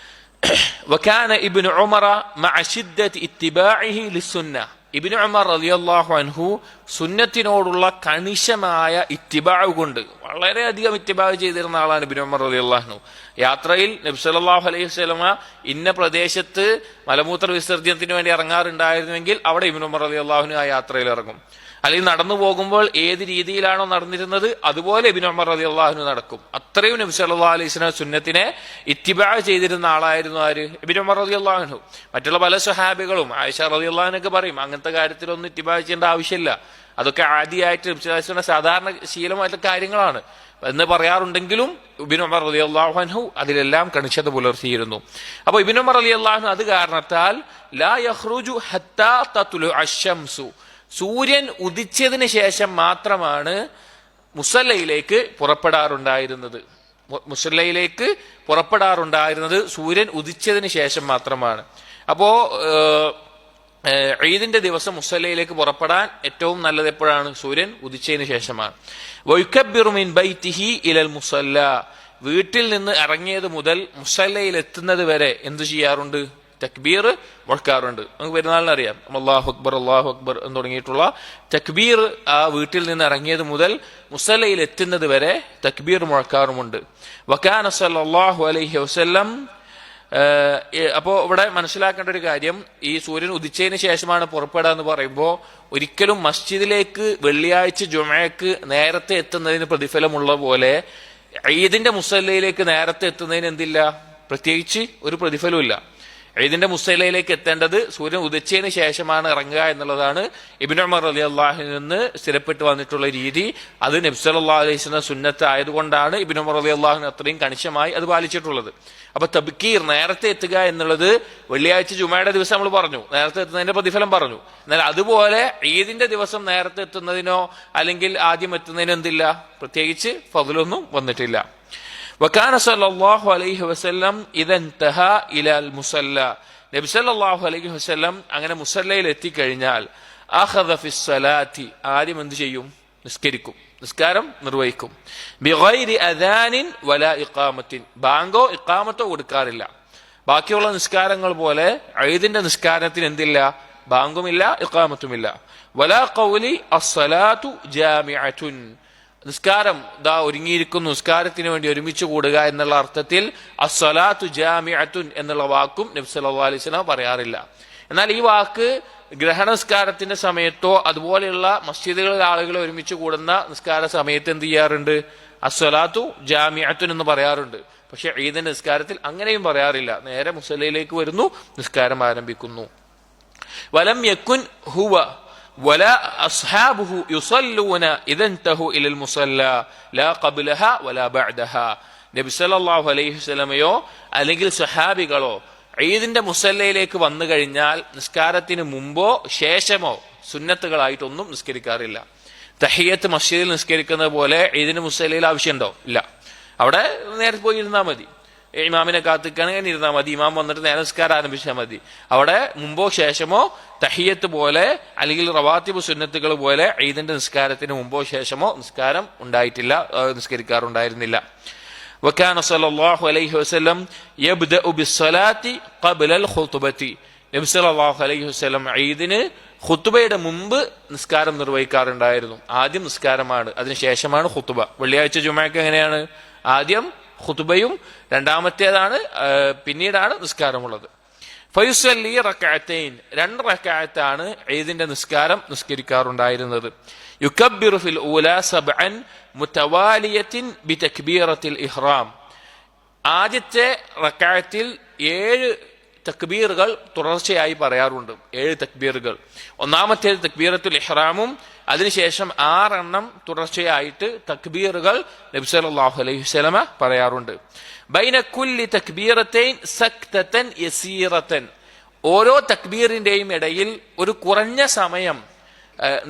وكان ابن عمر مع شدة اتباعه للسنة. ഇബ്നു ഉമർ റളിയല്ലാഹു അൻഹു സുന്നത്തിനോടുള്ള കണിശമായ ഇത്തിബാഅ് കൊണ്ട് വളരെയധികം ഇത്തിബാഅ് ചെയ്തിരുന്ന ആളാണ് ഇബ്നു ഉമർ റളിയല്ലാഹു അൻഹു. യാത്രയിൽ നബി സല്ലല്ലാഹു അലൈഹി വസല്ലമ ഇന്ന പ്രദേശത്ത് മലമൂത്ര വിസർജനത്തിന് വേണ്ടി ഇറങ്ങാറുണ്ടായിരുന്നുവെങ്കിൽ അവിടെ ഇബ്നു ഉമർ റളിയല്ലാഹു അൻഹു ആ യാത്രയിൽ ഇറങ്ങും. അല്ലെങ്കിൽ നടന്നു പോകുമ്പോൾ ഏത് രീതിയിലാണോ നടന്നിരുന്നത് അതുപോലെ ഇബ്നു ഉമർ റളിയല്ലാഹു അൻഹു നടക്കും. അത്രയും നബി സല്ലല്ലാഹു അലൈഹി വസല്ലം സുന്നത്തിനെ ഇത്തിബാഅ് ചെയ്തിരുന്ന ആളായിരുന്നു ആര്? ഇബ്നു ഉമർ റളിയല്ലാഹു അൻഹു. മറ്റുള്ള പല സ്വഹാബികളും ആയിഷ റളിയല്ലാഹു അൻഹയൊക്കെ പറയും അങ്ങനത്തെ കാര്യത്തിലൊന്നും ഇത്തിബാഅ് ചെയ്യേണ്ട ആവശ്യമില്ല, അതൊക്കെ ആദിയായിട്ട് നബി സല്ലല്ലാഹു അലൈഹി വസല്ലം സാധാരണ ശീലമായിട്ടുള്ള കാര്യങ്ങളാണ് എന്ന് പറയാറുണ്ടെങ്കിലും ഇബ്നു ഉമർ റളിയല്ലാഹു അൻഹു അതിലെല്ലാം കണിശത പുലർത്തിയിരുന്നു. അപ്പോൾ ഇബ്നു ഉമർ റളിയല്ലാഹു അൻഹു അത് കാരണത്താൽ ലാ യഖ്റുജു ഹത്താ തത്ലു അശ്ശംസു, സൂര്യൻ ഉദിച്ചതിന് ശേഷം മാത്രമാണ് മുസല്ലയിലേക്ക് പുറപ്പെടാറുണ്ടായിരുന്നത്. സൂര്യൻ ഉദിച്ചതിന് ശേഷം മാത്രമാണ്. അപ്പോ ഈദിന്റെ ദിവസം മുസല്ലയിലേക്ക് പുറപ്പെടാൻ ഏറ്റവും നല്ലത് എപ്പോഴാണ്? സൂര്യൻ ഉദിച്ചതിന് ശേഷമാണ്. വയുക്കബ്ബിറു മിൻ ബൈതിഹി ഇലൽ മുസല്ല, വീട്ടിൽ നിന്ന് ഇറങ്ങിയത് മുതൽ മുസല്ലയിൽ എത്തുന്നത് വരെ എന്തു ചെയ്യാറുണ്ട്? തക്ബീർ മുഴക്കാറുണ്ട്. നമുക്ക് പെരുന്നാളിന് അറിയാം, അല്ലാഹു അക്ബർ എന്ന് തുടങ്ങിയിട്ടുള്ള തക്ബീർ ആ വീട്ടിൽ നിന്ന് ഇറങ്ങിയത് മുതൽ മുസല്ലയിൽ എത്തുന്നത് വരെ തക്ബീർ മുഴക്കാറുമുണ്ട്. വകാന സല്ലല്ലാഹു അലൈഹി വസല്ലം, അപ്പോ ഇവിടെ മനസ്സിലാക്കേണ്ട ഒരു കാര്യം, ഈ സൂര്യൻ ഉദിച്ചതിന് ശേഷമാണ് പുറപ്പെടുക എന്ന് പറയുമ്പോൾ ഒരിക്കലും മസ്ജിദിലേക്ക് വെള്ളിയാഴ്ച ജുമഅക്ക് നേരത്തെ എത്തുന്നതിന് പ്രതിഫലമുള്ള പോലെ ഈദിന്റെ മുസല്ലയിലേക്ക് നേരത്തെ എത്തുന്നതിന് എന്തില്ല? പ്രത്യേകിച്ച് ഒരു പ്രതിഫലവും ഇല്ല. ഈദിന്റെ മുസല്ലയിലേക്ക് എത്തേണ്ടത് സൂര്യൻ ഉദിച്ചതിന് ശേഷമാണ് ഇറങ്ങുക എന്നുള്ളതാണ് ഇബ്നു ഉമർ റളിയല്ലാഹു അൻഹു നിന്ന് സ്ഥിരപ്പെട്ട് വന്നിട്ടുള്ള രീതി. അത് നബി സല്ലല്ലാഹു അലൈഹി വസല്ലം സുന്നത്ത് ആയതുകൊണ്ടാണ് ഇബ്നു ഉമർ റളിയല്ലാഹു അൻഹു അത്രയും കണിശമായി അത് പാലിച്ചിട്ടുള്ളത്. അപ്പൊ തബ്കീർ, നേരത്തെ എത്തുക എന്നുള്ളത് വെള്ളിയാഴ്ച ജുമയുടെ ദിവസം നമ്മൾ പറഞ്ഞു, നേരത്തെ എത്തുന്നതിന്റെ പ്രതിഫലം പറഞ്ഞു. എന്നാൽ അതുപോലെ ഈദിന്റെ ദിവസം നേരത്തെ എത്തുന്നതിനോ അല്ലെങ്കിൽ ആദ്യം എത്തുന്നതിനോ എന്തില്ല? പ്രത്യേകിച്ച് ഫദ്ലൊന്നും വന്നിട്ടില്ല. വകാന സല്ലല്ലാഹു അലൈഹി വസല്ലം ഇദാ ഇൻതഹാ ഇലൽ മുസല്ല, നബി സല്ലല്ലാഹു അലൈഹി വസല്ലം അങ്ങനെ മുസല്ലയിൽ എത്തിക്കഴിഞ്ഞാൽ അഖദ ഫിസ് സ്വലാത്തി, ആദ്യം എന്ത് ചെയ്യും? നിസ്കരിക്കും, നിസ്കാരം നിർവഹിക്കും. ബിഗൈരി അദാനിൻ വലാ ഇഖാമത്തിൻ, ബാങ്കോ ഇഖാമത്തോ കൊടുക്കാറില്ല. ബാക്കിയുള്ള നിസ്കാരങ്ങൾ പോലെ ഈദിന്റെ നിസ്കാരത്തിന് എന്തില്ല? ബാങ്കുമില്ല, ഇഖാമത്തുമില്ല. വലാ ഖൗലി അസ്സലാത്തു ജാമിഅത്തുൻ, നിസ്കാരം ദാ ഒരുങ്ങിയിരിക്കുന്നു, നിസ്കാരത്തിന് വേണ്ടി ഒരുമിച്ച് കൂടുക എന്നുള്ള അർത്ഥത്തിൽ അസ്സലാത്തു ജാമിഅത്തുൻ എന്നുള്ള വാക്കും നബി സല്ലല്ലാഹു അലൈഹി വസല്ലം പറയാറില്ല. എന്നാൽ ഈ വാക്ക് ഗ്രഹണസ്കാരത്തിന്റെ സമയത്തോ അതുപോലെയുള്ള മസ്ജിദുകളിൽ ആളുകൾ ഒരുമിച്ച് കൂടുന്ന നിസ്കാര സമയത്ത് എന്ത് ചെയ്യാറുണ്ട്? അസ്സലാത്തു ജാമിഅത്തുൻ എന്ന് പറയാറുണ്ട്. പക്ഷെ ഈദിന്റെ നിസ്കാരത്തിൽ അങ്ങനെയും പറയാറില്ല. നേരെ മുസല്ലയിലേക്ക് വരുന്നു, നിസ്കാരം ആരംഭിക്കുന്നു. വലം യകുൻ ഹുവ വലാ അസ്ഹാബുഹു യുസല്ലൂന ഇദാ ഇൻതഹു ഇലൽ മുസല്ല ലാ ഖബ്ലഹാ വലാ ബഅദഹാ, നബി സല്ലല്ലാഹു അലൈഹി വസല്ലമയോ അല്ലെങ്കിൽ സ്വഹാബികളോ ഈദിന്റെ മുസല്ലയിലേക്ക് വന്നു കഴിഞ്ഞാൽ നിസ്കാരത്തിന് മുമ്പോ ശേഷമോ സുന്നത്തുകളായിട്ടൊന്നും നിസ്കരിക്കാറില്ല. തഹിയ്യത്ത് മസ്ജിദിൽ നിസ്കരിക്കുന്നത് പോലെ ഈദിന് മുസല്ലയിൽ ആവശ്യമുണ്ടോ? ഇല്ല. അവിടെ നേരെ പോയി ഇരുന്നാൽ മതി, ഇമാമിനെ കാത്തിക്കുകയാണെങ്കിൽ ഇരുന്നാൽ മതി, ഇമാം വന്നിട്ട് നേരെ നിസ്കാരം ആരംഭിച്ചാൽ മതി. അവിടെ മുമ്പോ ശേഷമോ തഹിയ്യത്ത് പോലെ അല്ലെങ്കിൽ റവാത്തിബ് സുന്നത്തുകൾ പോലെ ഈദിന്റെ നിസ്കാരത്തിന് മുമ്പോ ശേഷമോ നിസ്കാരം ഉണ്ടായിട്ടില്ല, നിസ്കരിക്കാറുണ്ടായിരുന്നില്ല. വകാന സല്ലല്ലാഹു അലൈഹി വസല്ലം യബ്ദഉ ബിസ്സലാത്തി ഖബ്ല അൽ ഖുത്ബത്തി, നബി സല്ലല്ലാഹു അലൈഹി വസല്ലം ഈദിന് ഖുത്ബയുടെ മുമ്പ് നിസ്കാരം നിർവഹിക്കാറുണ്ടായിരുന്നു. ആദ്യം നിസ്കാരമാണ്, അതിനുശേഷമാണ് ഖുത്ബ. വെള്ളിയാഴ്ച ജുമഅക്ക് എങ്ങനെയാണ്? ആദ്യം ഖുത്ബയും രണ്ടാമത്തേതാണ് പിന്നീടാണ് നിസ്കാരമുള്ളത്. ഫയുസല്ലി റക്അത്തൈൻ, 2 റക്അത്താണ് ഈദിന്റെ നിസ്കാരം നിസ്കരിക്കാറുണ്ടായിരുന്നത്. യുകബ്ബിറു ഫിൽ ഊല സബ്അൻ മുതവാലിയത്തിൻ ബിതക്ബീറത്തിൽ ഇഹ്റാം, ആദ്യത്തെ റക്അത്തിൽ 7 തക്ബീറുകൾ തുടർച്ചയായി പറയാറുണ്ട്. 7 തക്ബീറുകൾ. ഒന്നാമത്തേത് തക്ബീറത്തുൽ ഇഹ്റാമും അതിനുശേഷം 6 എണ്ണം തുടർച്ചയായിട്ട് തക്ബീറുകൾ നബി സല്ലല്ലാഹു അലൈഹി വസല്ലമ പറയാറുണ്ട്. ബൈന കുല്ലി തക്ബീറത്തൈൻ സക്തതൻ യസീറതൻ, ഓരോ തക്ബീറിന്റെയും ഇടയിൽ ഒരു കുറഞ്ഞ സമയം,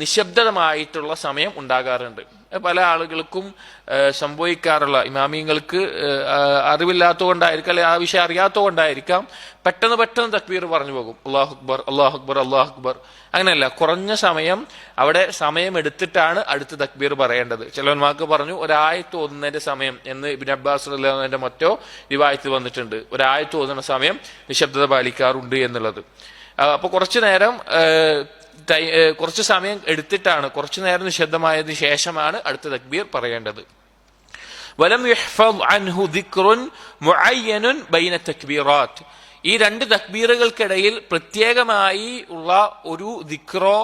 നിശബ്ദമായിട്ടുള്ള സമയം ഉണ്ടാകാറുണ്ട്. പല ആളുകൾക്കും സംഭവിക്കാറുള്ള, ഇമാമിങ്ങൾക്ക് അറിവില്ലാത്തതുകൊണ്ടായിരിക്കാം, അല്ലെങ്കിൽ ആ വിഷയം അറിയാത്തതുകൊണ്ടായിരിക്കാം, പെട്ടെന്ന് തക്ബീർ പറഞ്ഞു പോകും. അല്ലാഹു അക്ബർ അല്ലാഹു അക്ബർ അല്ലാഹു അക്ബർ. അങ്ങനെയല്ല, കുറഞ്ഞ സമയം അവിടെ സമയം എടുത്തിട്ടാണ് അടുത്ത തക്ബീർ പറയേണ്ടത്. ചിലവന്മാർക്ക് പറഞ്ഞു ഒരായത്ത് ഓതുന്നതിന്റെ സമയം എന്ന് ഇബ്നു അബ്ബാസ് റളിയല്ലാഹു അൻഹുവിന്റെ മറ്റോ റിവായത്തിൽ വന്നിട്ടുണ്ട്. ഒരായത്ത് ഓതുന്ന സമയം നിശബ്ദത പാലിക്കാറുണ്ട് എന്നുള്ളത്. അപ്പൊ കുറച്ചു നേരം കുറച്ച് സമയം എടുത്തിട്ടാണ്, കുറച്ചു നേരം നിശബ്ദമായതിനു ശേഷമാണ് അടുത്ത തക്ബീർ പറയേണ്ടത്. വലം യുഹ്ഫദ് അൻഹു ദിക്റുൻ മുഅയ്യനുൻ ബൈന തക്ബീറാത്ത്. ഈ രണ്ട് തക്ബീറുകൾക്കിടയിൽ പ്രത്യേകമായി ഉള്ള ഒരു ദിക്റോ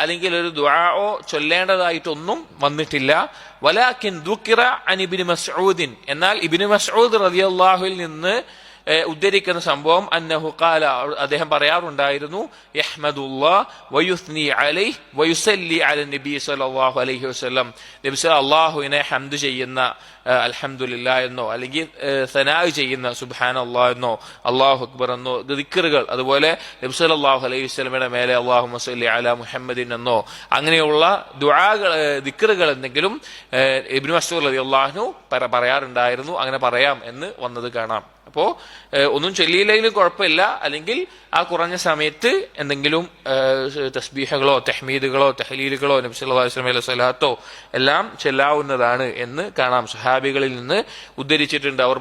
അല്ലെങ്കിൽ ഒരു ദുആഓ ചൊല്ലേണ്ടതായിട്ടൊന്നും വന്നിട്ടില്ല. വലാകിൻ ദുകിറ അൻ ഇബ്നു മസ്ഊദിൻ, എന്നാൽ ഇബ്നു മസ്ഊദ് റളിയല്ലാഹുവിൽ നിന്ന് ഉദ്ധരിക്കുന്ന സംഭവം അന്നഹു ഖാല, അദ്ദേഹം പറയാറുണ്ടായിരുന്നു, യഹ്മദുല്ലാഹ് വയുസ്നി അലൈഹി വയുസല്ലി അല നബി സല്ലല്ലാഹു അലൈഹി വസല്ലം, നബി അല്ലാഹുവിനെ ഹംദ് ചെയ്യുന്ന അൽഹംദുലില്ലാഹ് എന്നോ അല്ലെങ്കിൽ സനാ ചെയ്യുന്ന സുബ്ഹാനല്ലാഹ് എന്നോ അല്ലാഹു അക്ബർ എന്നോ ദിക്റുകൾ, അതുപോലെ നബി സല്ലല്ലാഹു അലൈഹി വസല്ലമയുടെ മേലെ അല്ലാഹുമ്മ സ്വല്ലി അലാ മുഹമ്മദിൻ എന്നോ അങ്ങനെയുള്ള ദുആകൾ ദിക്റുകൾ എന്തെങ്കിലും ഇബ്നു മസ്ഊദ് റളിയല്ലാഹു അൻഹു പറയാറുണ്ടായിരുന്നു. അങ്ങനെ പറയാം എന്ന് വന്നത് കാണാം. അപ്പോ ഒന്നും ചൊല്ലിയില്ലെങ്കിലും കുഴപ്പമില്ല, അല്ലെങ്കിൽ ആ കുറഞ്ഞ സമയത്ത് എന്തെങ്കിലും തസ്ബീഹുകളോ തഹ്മീദുകളോ തഹ്ലീലുകളോ നബി സല്ലല്ലാഹു അലൈഹി വസല്ലം സ്വലാത്തോ എല്ലാം ചൊല്ലാവുന്നതാണ് എന്ന് കാണാം. സഹാബികളിൽ നിന്ന് ഉദ്ധരിച്ചിട്ടുണ്ട്, അവർ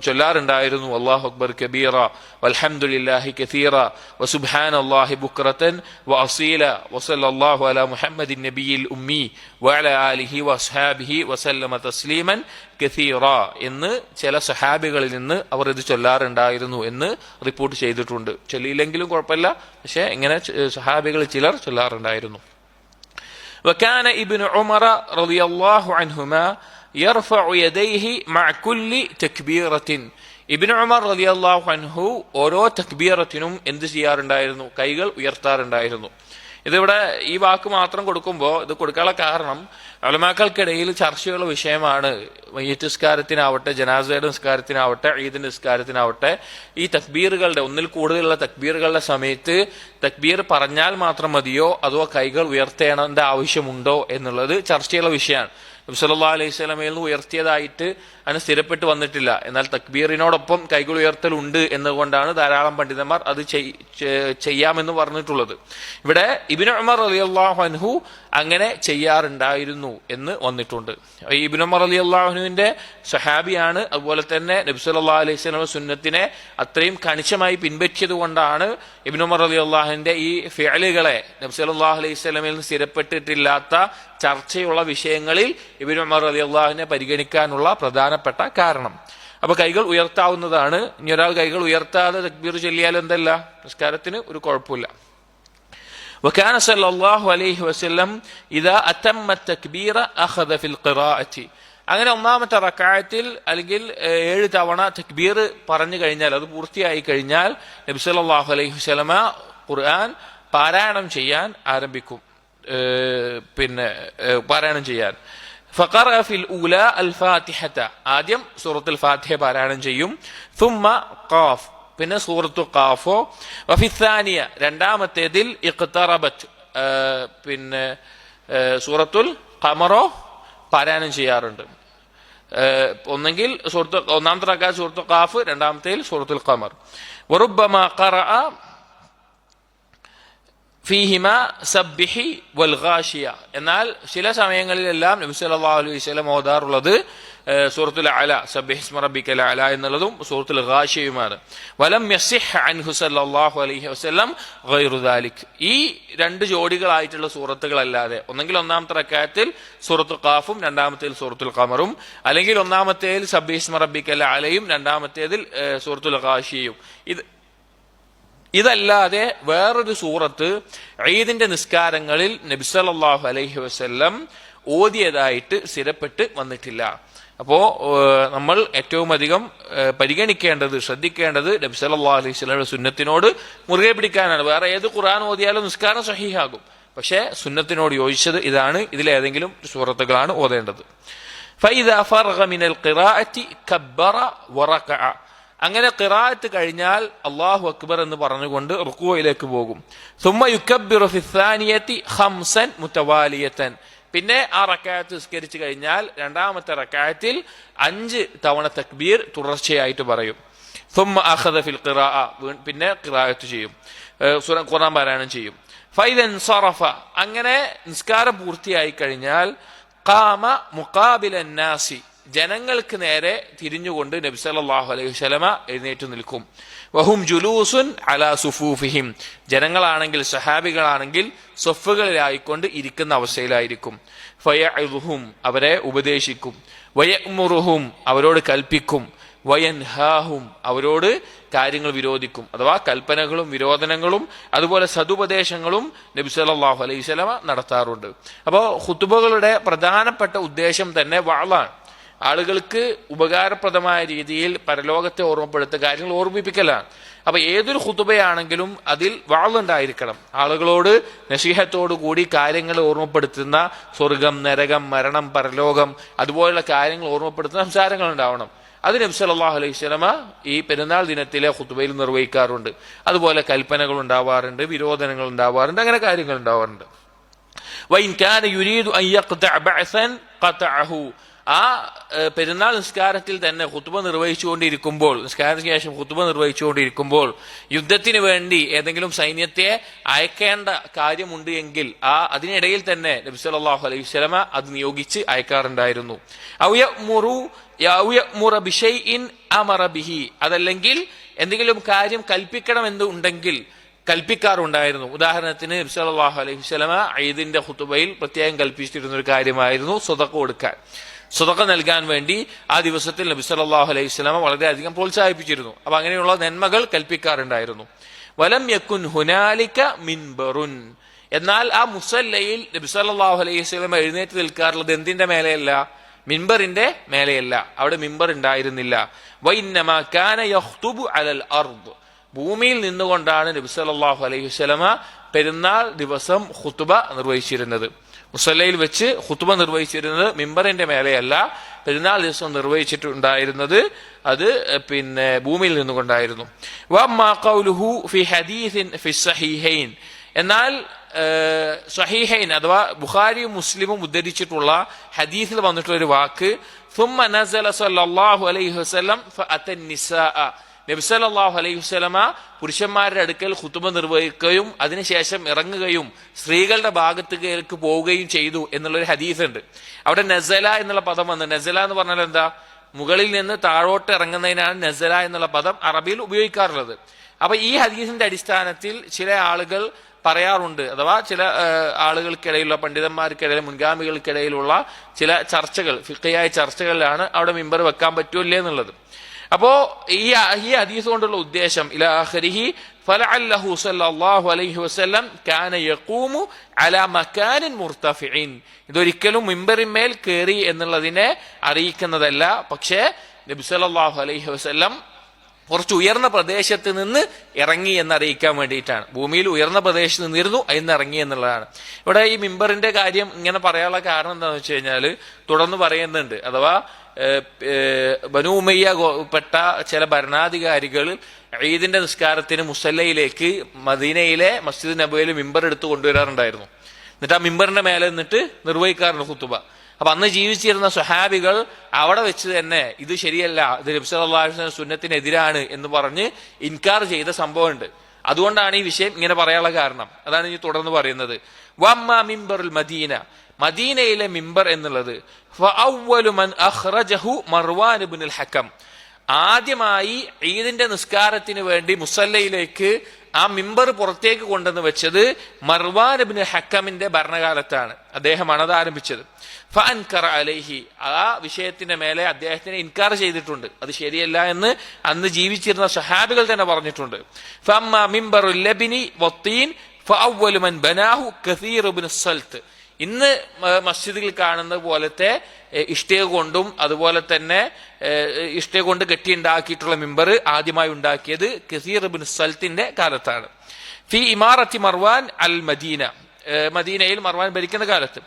ചൊല്ലാറുണ്ടായിരുന്നു അല്ലാഹു അക്ബർ കബീറ വൽഹംദുലില്ലാഹി കസീറ വസുബ്ഹാനല്ലാഹി ബുക്റതൻ വഅസീല വസല്ലല്ലാഹു അലാ മുഹമ്മദിൻ നബിയിൽ ഉമ്മി വഅലാ ആലിഹി വഅസ്ഹാബിഹി വസല്ലമ തസ്ലീമൻ കസീറ എന്ന് ചില സഹാബികളിൽ നിന്ന് അവർ ഇത് ചൊല്ലാറുണ്ടായിരുന്നു എന്ന് റിപ്പോർട്ട് ചെയ്തിട്ടുണ്ട്. ചൊല്ലിയില്ലെങ്കിലും കുഴപ്പമില്ല, പക്ഷെ ഇങ്ങനെ സഹാബികൾ ചിലർ ചൊല്ലാറുണ്ടായിരുന്നു. وكان ابن عمر رضي الله عنهما يرفع يديه مع كل تكبيرة. ഇബ്നു ഉമർ റളിയല്ലാഹു അൻഹു ഓരോ തക്ബീറത്തിനും എന്ത് ചെയ്യാറുണ്ടായിരുന്നു? കൈകൾ ഉയർത്താറുണ്ടായിരുന്നു. ഇതിവിടെ ഈ വാക്ക് മാത്രം കൊടുക്കുമ്പോൾ ഇത് കൊടുക്കാനുള്ള കാരണം ഉലമാക്കൾക്കിടയിൽ ചർച്ചയുള്ള വിഷയമാണ്. മയ്യിത്ത് നിസ്കാരത്തിനാവട്ടെ, ജനാസയുടെ നിസ്കാരത്തിനാവട്ടെ, ഈദിന്റെ നിസ്കാരത്തിനാവട്ടെ, ഈ തക്ബീറുകളുടെ ഒന്നിൽ കൂടുതലുള്ള തക്ബീറുകളുടെ സമയത്ത് തക്ബീർ പറഞ്ഞാൽ മാത്രം മതിയോ അതോ കൈകൾ ഉയർത്തേണ്ട ആവശ്യമുണ്ടോ എന്നുള്ളത് ചർച്ചയുള്ള വിഷയമാണ്. നബി സല്ലല്ലാഹു അലൈഹി വസല്ലമയിൽ നിന്ന് ഉയർത്തിയതായിട്ട് അതിന് സ്ഥിരപ്പെട്ട് വന്നിട്ടില്ല. എന്നാൽ തക്ബീറിനോടൊപ്പം കൈകൾ ഉയർത്തലുണ്ട് എന്നുകൊണ്ടാണ് ധാരാളം പണ്ഡിതന്മാർ അത് ചെയ്യാമെന്ന് പറഞ്ഞിട്ടുള്ളത്. ഇവിടെ ഇബ്നു ഉമർ റളിയല്ലാഹു അൻഹു അങ്ങനെ ചെയ്യാറുണ്ടായിരുന്നു എന്ന് വന്നിട്ടുണ്ട്. ഇബ്നു ഉമർ റളിയല്ലാഹു അൻഹുവിന്റെ സഹാബിയാണ്. അതുപോലെ തന്നെ നബി സല്ലല്ലാഹു അലൈഹി വസല്ലം സുന്നത്തിനെ അത്രയും കണിശമായി പിൻപറ്റിയത് കൊണ്ടാണ് ഇബ്നു ഉമർ റളിയല്ലാഹുവിന്റെ ഈ ഫിഅലുകളെ നബി സല്ലല്ലാഹു അലൈഹി വസല്ലമയിൽ നിന്ന് സ്ഥിരപ്പെട്ടിട്ടില്ലാത്ത ചർച്ചയുള്ള വിഷയങ്ങളിൽ ഇബ്നു ഉമർ റളിയല്ലാഹുവിനെ പരിഗണിക്കാനുള്ള പ്രധാനപ്പെട്ട കാരണം. അപ്പൊ കൈകൾ ഉയർത്താവുന്നതാണ്. ഇനി ഒരാൾ കൈകൾ ഉയർത്താതെ തക്ബീർ ചൊല്ലിയാൽ എന്തല്ല, നിസ്കാരത്തിന് ഒരു കുഴപ്പമില്ല. وكان صلى الله عليه وسلم إذا أتم التكبير أخذ في القراءة. അങ്ങനെ ഒന്നാമത്തെ റക്അത്തിൽ അല്ലെങ്കിൽ 7 തവണ തക്ബീർ പറഞ്ഞു കഴിഞ്ഞാൽ, അത് പൂർത്തിയായി കഴിഞ്ഞാൽ നബി സല്ലല്ലാഹു അലൈഹി വസല്ലമ ഖുർആൻ പാരായണം ചെയ്യാൻ ആരംഭിക്കും. പാരായണം ചെയ്യാൻ فقرأ في الأولى الفاتحة, ആദ്യം സൂറത്തുൽ ഫാത്തിഹ പാരായണം ചെയ്യും. ثم قاف, പിന്നെ സൂറത്തു ഖാഫോ. വഫി الثانية, രണ്ടാമത്തേതിൽ ഇഖ്തറബത്, പിന്നെ സൂറത്തുൽ ഖമറോ പാരായണം ചെയ്യാറുണ്ട്. ഒന്നെങ്കിൽ ഒന്നാമത്തെ റക്അത്ത് സൂറത്തു ഖാഫ്, രണ്ടാമത്തേതിൽ സൂറത്തുൽ ഖമർ. വറുബ്ബമാ ഖറഅ ഫീഹിമ സബ്ബിഹി വൽ ഗാശിയ, എന്നാൽ ചില സമയങ്ങളിലെല്ലാം നബി സല്ലല്ലാഹു അലൈഹി വസല്ലം ഓതാറുള്ളത് സൂറത്തുൽ അല, സബ്ബിഹ് ഇസ്മ റബ്ബിക്കൽ അല എന്നുള്ളതും സൂറത്തുൽ ഗാശിയയുമാണ്. വലം യസിഹ് അൻഹു സല്ലല്ലാഹു അലൈഹി വസല്ലം ഗൈറു ദാലിക്, ഈ രണ്ട് ജോഡികളായിട്ടുള്ള സൂറത്തുകളല്ലാതെ ഒന്നെങ്കിൽ ഒന്നാമത്തെ റക്അത്തിൽ സൂറത്തുൽ ഖാഫും രണ്ടാമത്തേതിൽ സൂറത്തുൽ ഖമറും, അല്ലെങ്കിൽ ഒന്നാമത്തേതിൽ സബ്ബിഹ് ഇസ്മ റബ്ബിക്കൽ അലയും രണ്ടാമത്തേതിൽ സൂറത്തുൽ ഗാശിയയും. ഇതല്ലാതെ വേറൊരു സൂറത്ത് ഈദിന്റെ നിസ്കാരങ്ങളിൽ നബി സല്ലല്ലാഹു അലൈഹി വസല്ലം ഓതിയതായിട്ട് സ്ഥിരപ്പെട്ട് വന്നിട്ടില്ല. അപ്പോ നമ്മൾ ഏറ്റവും അധികം പരിഗണിക്കേണ്ടത്, ശ്രദ്ധിക്കേണ്ടത് നബി സല്ലല്ലാഹു അലൈഹി വസല്ലമയുടെ സുന്നത്തിനോട് മുറുകെ പിടിക്കാനാണ്. വേറെ ഏത് ഖുർആൻ ഓതിയാലും നിസ്കാരം സഹീഹാകും, പക്ഷേ സുന്നത്തിനോട് യോജിച്ചത് ഇതാണ്. ഇതിലേതെങ്കിലും സൂറത്തുകളാണ് ഓതേണ്ടത്. ഫഇദാ ഫറഗ മിനൽ ഖിറാഅത്തി കബ്ബറ വറകഅ, അങ്ങനെ ഖിറാഅത്ത് കഴിഞ്ഞാൽ അല്ലാഹു അക്ബർ എന്ന് പറഞ്ഞുകൊണ്ട് റുകൂഇലേക്ക് പോകും. സുമ്മ യുകബ്ബിറു ഫി الثانിയതി ഖംസൻ മുതവാലിയതൻ, പിന്നെ ആ റക്അത്ത് നിസ്കരിച്ചു കഴിഞ്ഞാൽ രണ്ടാമത്തെ റക്അത്തിൽ 5 തവണ തക്ബീർ തുടർച്ചയായിട്ട് പറയും. സുമ്മ അഖദ ഫിൽ ഖിറാഅ, പിന്നെ ഖിറാഅത്ത് ചെയ്യും, ഖുർആൻ പാരായണം ചെയ്യും. ഫൈദൻ സറഫ, അങ്ങനെ നിസ്കാരം പൂർത്തിയായി കഴിഞ്ഞാൽ ഖാമ മുഖാബിലൻ നാസി, ജനങ്ങൾക്ക് നേരെ തിരിഞ്ഞുകൊണ്ട് നബി സല്ലല്ലാഹു അലൈഹി വസല്ലമ എഴുന്നേറ്റ് നിൽക്കും. വഹും ജുലൂസുൻ അലാ സുഫൂഫിഹിം, ജനങ്ങളാണെങ്കിൽ സഹാബികളാണെങ്കിൽ സൊഫുകളിലായിക്കൊണ്ട് ഇരിക്കുന്ന അവസ്ഥയിലായിരിക്കും. ഫയഇദുഹും, അവരെ ഉപദേശിക്കും. വയഅ്മുറുഹും, അവരോട് കൽപ്പിക്കും. വയൻഹാഹും, അവരോട് കാര്യങ്ങൾ വിരോധിക്കും. അഥവാ കൽപ്പനകളും വിരോധനങ്ങളും അതുപോലെ സതുപദേശങ്ങളും നബി സല്ലല്ലാഹു അലൈഹി വസല്ലമ നടത്താറുണ്ട്. അപ്പോൾ ഖുതുബകളുടെ പ്രധാനപ്പെട്ട ഉദ്ദേശം തന്നെ വഅളാണ്. ആളുകൾക്ക് ഉപകാരപ്രദമായ രീതിയിൽ പരലോകത്തെ ഓർമ്മപ്പെടുത്തുന്ന കാര്യങ്ങൾ ഓർമ്മിപ്പിക്കലാണ്. അപ്പൊ ഏതൊരു ഖുതുബയാണെങ്കിലും അതിൽ വഅളുണ്ടായിരിക്കണം. ആളുകളോട് നസീഹത്തോടു കൂടി കാര്യങ്ങൾ ഓർമ്മപ്പെടുത്തുന്ന സ്വർഗം, നരകം, മരണം, പരലോകം അതുപോലുള്ള കാര്യങ്ങൾ ഓർമ്മപ്പെടുത്തുന്ന സംസാരങ്ങൾ ഉണ്ടാവണം. അത് നബി സല്ലല്ലാഹു അലൈഹി വസല്ലമ ഈ പെരുന്നാൾ ദിനത്തിലെ ഖുതുബയിൽ നിർവഹിക്കാറുണ്ട്. അതുപോലെ കൽപ്പനകൾ ഉണ്ടാവാറുണ്ട്, വിരോധനങ്ങൾ ഉണ്ടാവാറുണ്ട്, അങ്ങനെ കാര്യങ്ങൾ ഉണ്ടാവാറുണ്ട്. വഇൻ കാന യുരീദു അൻ യഖ്തഅ ബഅസൻ ഖതഅഹു, ആ പെരുന്നാൾ നിസ്കാരത്തിൽ തന്നെ ഖുതുബ നിർവഹിച്ചുകൊണ്ടിരിക്കുമ്പോൾ, നിസ്കാരത്തിന് ശേഷം ഖുതുബ നിർവഹിച്ചുകൊണ്ടിരിക്കുമ്പോൾ യുദ്ധത്തിന് വേണ്ടി ഏതെങ്കിലും സൈന്യത്തെ അയക്കേണ്ട കാര്യമുണ്ട് എങ്കിൽ അതിനിടയിൽ തന്നെ നബി സല്ലല്ലാഹു അലൈഹി വസല്ലമ അത് നിയോഗിച്ച് അയക്കാറുണ്ടായിരുന്നു. അതല്ലെങ്കിൽ എന്തെങ്കിലും കാര്യം കൽപ്പിക്കണം എന്നുണ്ടെങ്കിൽ കൽപ്പിക്കാറുണ്ടായിരുന്നു. ഉദാഹരണത്തിന് നബി സല്ലല്ലാഹു അലൈഹി വസല്ലമ ഈദിന്റെ ഖുതുബയിൽ പ്രത്യേകം കൽപ്പിച്ചിരുന്ന ഒരു കാര്യമായിരുന്നു സ്വതക്ക കൊടുക്കാൻ. സ്വതക്ക നൽകാൻ വേണ്ടി ആ ദിവസത്തിൽ നബി സല്ലല്ലാഹു അലൈഹി വസല്ലമ വളരെയധികം പ്രോത്സാഹിപ്പിച്ചിരുന്നു. അപ്പൊ അങ്ങനെയുള്ള നന്മകൾ കൽപ്പിക്കാറുണ്ടായിരുന്നു. വലം യകുൻ ഹുനാലിക മിൻബറുൻ, എന്നാൽ ആ മുസല്ലയിൽ നബി സല്ലല്ലാഹു അലൈഹി വസല്ലമ എഴുന്നേറ്റ് നിൽക്കാറുള്ളത് എന്തിന്റെ മേലെയല്ല? മിൻബറിന്റെ മേലെയല്ല. അവിടെ മിൻബർ ഉണ്ടായിരുന്നില്ല. വഇന്നമാ കാന യഖ്തുബു അലൽ അർദ്, ഭൂമിയിൽ നിന്നുകൊണ്ടാണ് നബി സല്ലല്ലാഹു അലൈഹി വസല്ലമ പെരുന്നാൾ ദിവസം ഖുതുബ നിർവഹിച്ചിരുന്നത്. മുസല്ലയിൽ വെച്ച് ഖുതുബ നിർവഹിച്ചിരുന്നത് മിമ്പറിന്റെ മേലെയല്ല. പെരുന്നാൾ ദിവസം നിർവഹിച്ചിട്ടുണ്ടായിരുന്നത് അത് ഭൂമിയിൽ നിന്നുകൊണ്ടായിരുന്നു. വഅമ്മാ ഖൗലുഹു ഫി ഹദീസിൻ ഫി സ്വഹീഹൈൻ, എന്നാൽ സ്വഹീഹൈൻ അഥവാ ബുഖാരിയും മുസ്ലിമും ഉദ്ധരിച്ചിട്ടുള്ള ഹദീസിൽ വന്നിട്ടുള്ള ഒരു വാക്ക് ثم نزل صلى الله عليه وسلم فأتى النساء, നബി സല്ലല്ലാഹു അലൈഹി വസല്ലമ പുരുഷന്മാരുടെ അടുക്കൽ ഖുതുബ നിർവഹിക്കുകയും അതിനുശേഷം ഇറങ്ങുകയും സ്ത്രീകളുടെ ഭാഗത്തേക്ക് പോവുകയും ചെയ്തു എന്നുള്ളൊരു ഹദീസ് ഉണ്ട്. അവിടെ നസല എന്നുള്ള പദം വന്നു. നസല എന്ന് പറഞ്ഞാൽ എന്താ? മുകളിൽ നിന്ന് താഴോട്ട് ഇറങ്ങുന്നതിനാണ് നസല എന്നുള്ള പദം അറബിയിൽ ഉപയോഗിക്കാറുള്ളത്. അപ്പൊ ഈ ഹദീസിന്റെ അടിസ്ഥാനത്തിൽ ചില ആളുകൾ പറയാറുണ്ട്, അഥവാ ചില ആളുകൾക്കിടയിലുള്ള പണ്ഡിതന്മാർക്കിടയിൽ മുൻഗാമികൾക്കിടയിലുള്ള ചില ചർച്ചകൾ, ഫിഖ്ഹിയായ ചർച്ചകളിലാണ് അവിടെ മിമ്പർ വെക്കാൻ പറ്റൂല്ലേ എന്നുള്ളത്. അപ്പോ ഈ ഹദീസ് കൊണ്ടുള്ള ഉദ്ദേശം ഇലാ ആഖിരിഹി ഫലഅല്ലഹു സല്ലല്ലാഹു അലൈഹി വസല്ലം കാന യഖൂമു അലാ മകാനിൻ മുർതഫിഇൻ, ഇതൊരിക്കലും മിമ്പറിന്മേൽ കയറി എന്നുള്ളതിനെ അറിയിക്കുന്നതല്ല. പക്ഷേ നബി സല്ലല്ലാഹു അലൈഹി വസല്ലം കുറച്ച് ഉയർന്ന പ്രദേശത്ത് നിന്ന് ഇറങ്ങി എന്നറിയിക്കാൻ വേണ്ടിയിട്ടാണ്. ഭൂമിയിൽ ഉയർന്ന പ്രദേശത്ത് നിന്നിരുന്നു, അതിന് ഇറങ്ങി എന്നുള്ളതാണ്. ഇവിടെ ഈ മിമ്പറിന്റെ കാര്യം ഇങ്ങനെ പറയാനുള്ള കാരണം എന്താണെന്ന് വെച്ച് കഴിഞ്ഞാൽ തുടർന്ന് പറയുന്നുണ്ട്, അഥവാ ബനൂ ഉമയ്യ പെട്ട ചില ഭരണാധികാരികൾ ഈദിന്റെ നിസ്കാരത്തിന് മുസല്ലയിലേക്ക് മദീനയിലെ മസ്ജിദ് നബവിയിൽ മിമ്പർ എടുത്ത് കൊണ്ടുവരാറുണ്ടായിരുന്നു. എന്നിട്ട് ആ മിമ്പറിന്റെ മേലെ നിന്നിട്ട് നിർവഹിക്കാറുണ്ട് ഖുതുബ. അപ്പൊ അന്ന് ജീവിച്ചിരുന്ന സ്വഹാബികൾ അവിടെ വെച്ച് തന്നെ ഇത് ശരിയല്ല, ഇത് നബി സല്ലല്ലാഹു അലൈഹി വസല്ലം സുന്നത്തിനെതിരാണ് എന്ന് പറഞ്ഞ് ഇൻകാർ ചെയ്ത സംഭവമുണ്ട്. അതുകൊണ്ടാണ് ഈ വിഷയം ഇങ്ങനെ പറയാനുള്ള കാരണം. അതാണ് ഇനി തുടർന്ന് പറയുന്നത്. വഅമ്മാ മിമ്പറുൽ മദീന, മദീനയിലെ മിമ്പർ എന്നുള്ളത് ഫഅവ്വലു മൻ അഖ്റജഹു മർവാൻ ഇബ്നുൽ ഹകം, ആദ്യമായി ഈദിന്റെ നിസ്കാരത്തിന് വേണ്ടി മുസല്ലയിലേക്ക് ആ മിമ്പർ പുറത്തേക്ക് കൊണ്ടുവന്ന് വെച്ചത് മർവാൻ ഇബ്നു ഹക്കമിന്റെ ഭരണകാലത്താണ്. അദ്ദേഹമാണ് അത് ആരംഭിച്ചത്. ഫഅൻകറ അലൈഹി, ആ വിഷയത്തിന്റെ മേലെ അദ്ദേഹത്തിനെ ഇൻകാർ ചെയ്തിട്ടുണ്ട്, അത് ശരിയല്ല എന്ന് അന്ന് ജീവിച്ചിരുന്ന സഹാബികൾ തന്നെ പറഞ്ഞിട്ടുണ്ട്. ഫഅമ്മാ മിമ്പറുൽ ലബനി വത്തീൻ ഫഅവ്വലു മൻ ബനാഹു കസീർ ഇബ്നു സൽത്ത്, ഇന്ന് മസ്ജിദിൽ കാണുന്ന പോലത്തെ ഇഷ്ടിക കൊണ്ടും അതുപോലെ തന്നെ ഇഷ്ടിക കൊണ്ട് കെട്ടിയുണ്ടാക്കിയിട്ടുള്ള മിമ്പർ ആദ്യമായി ഉണ്ടാക്കിയത് കസീർ ഇബ്നു സൽത്തിന്റെ കാലത്താണ്. ഫി ഇമാറത്തി മർവാൻ അൽ മദീന, മദീനയിൽ മർവാൻ ഭരിക്കുന്ന കാലത്ത്.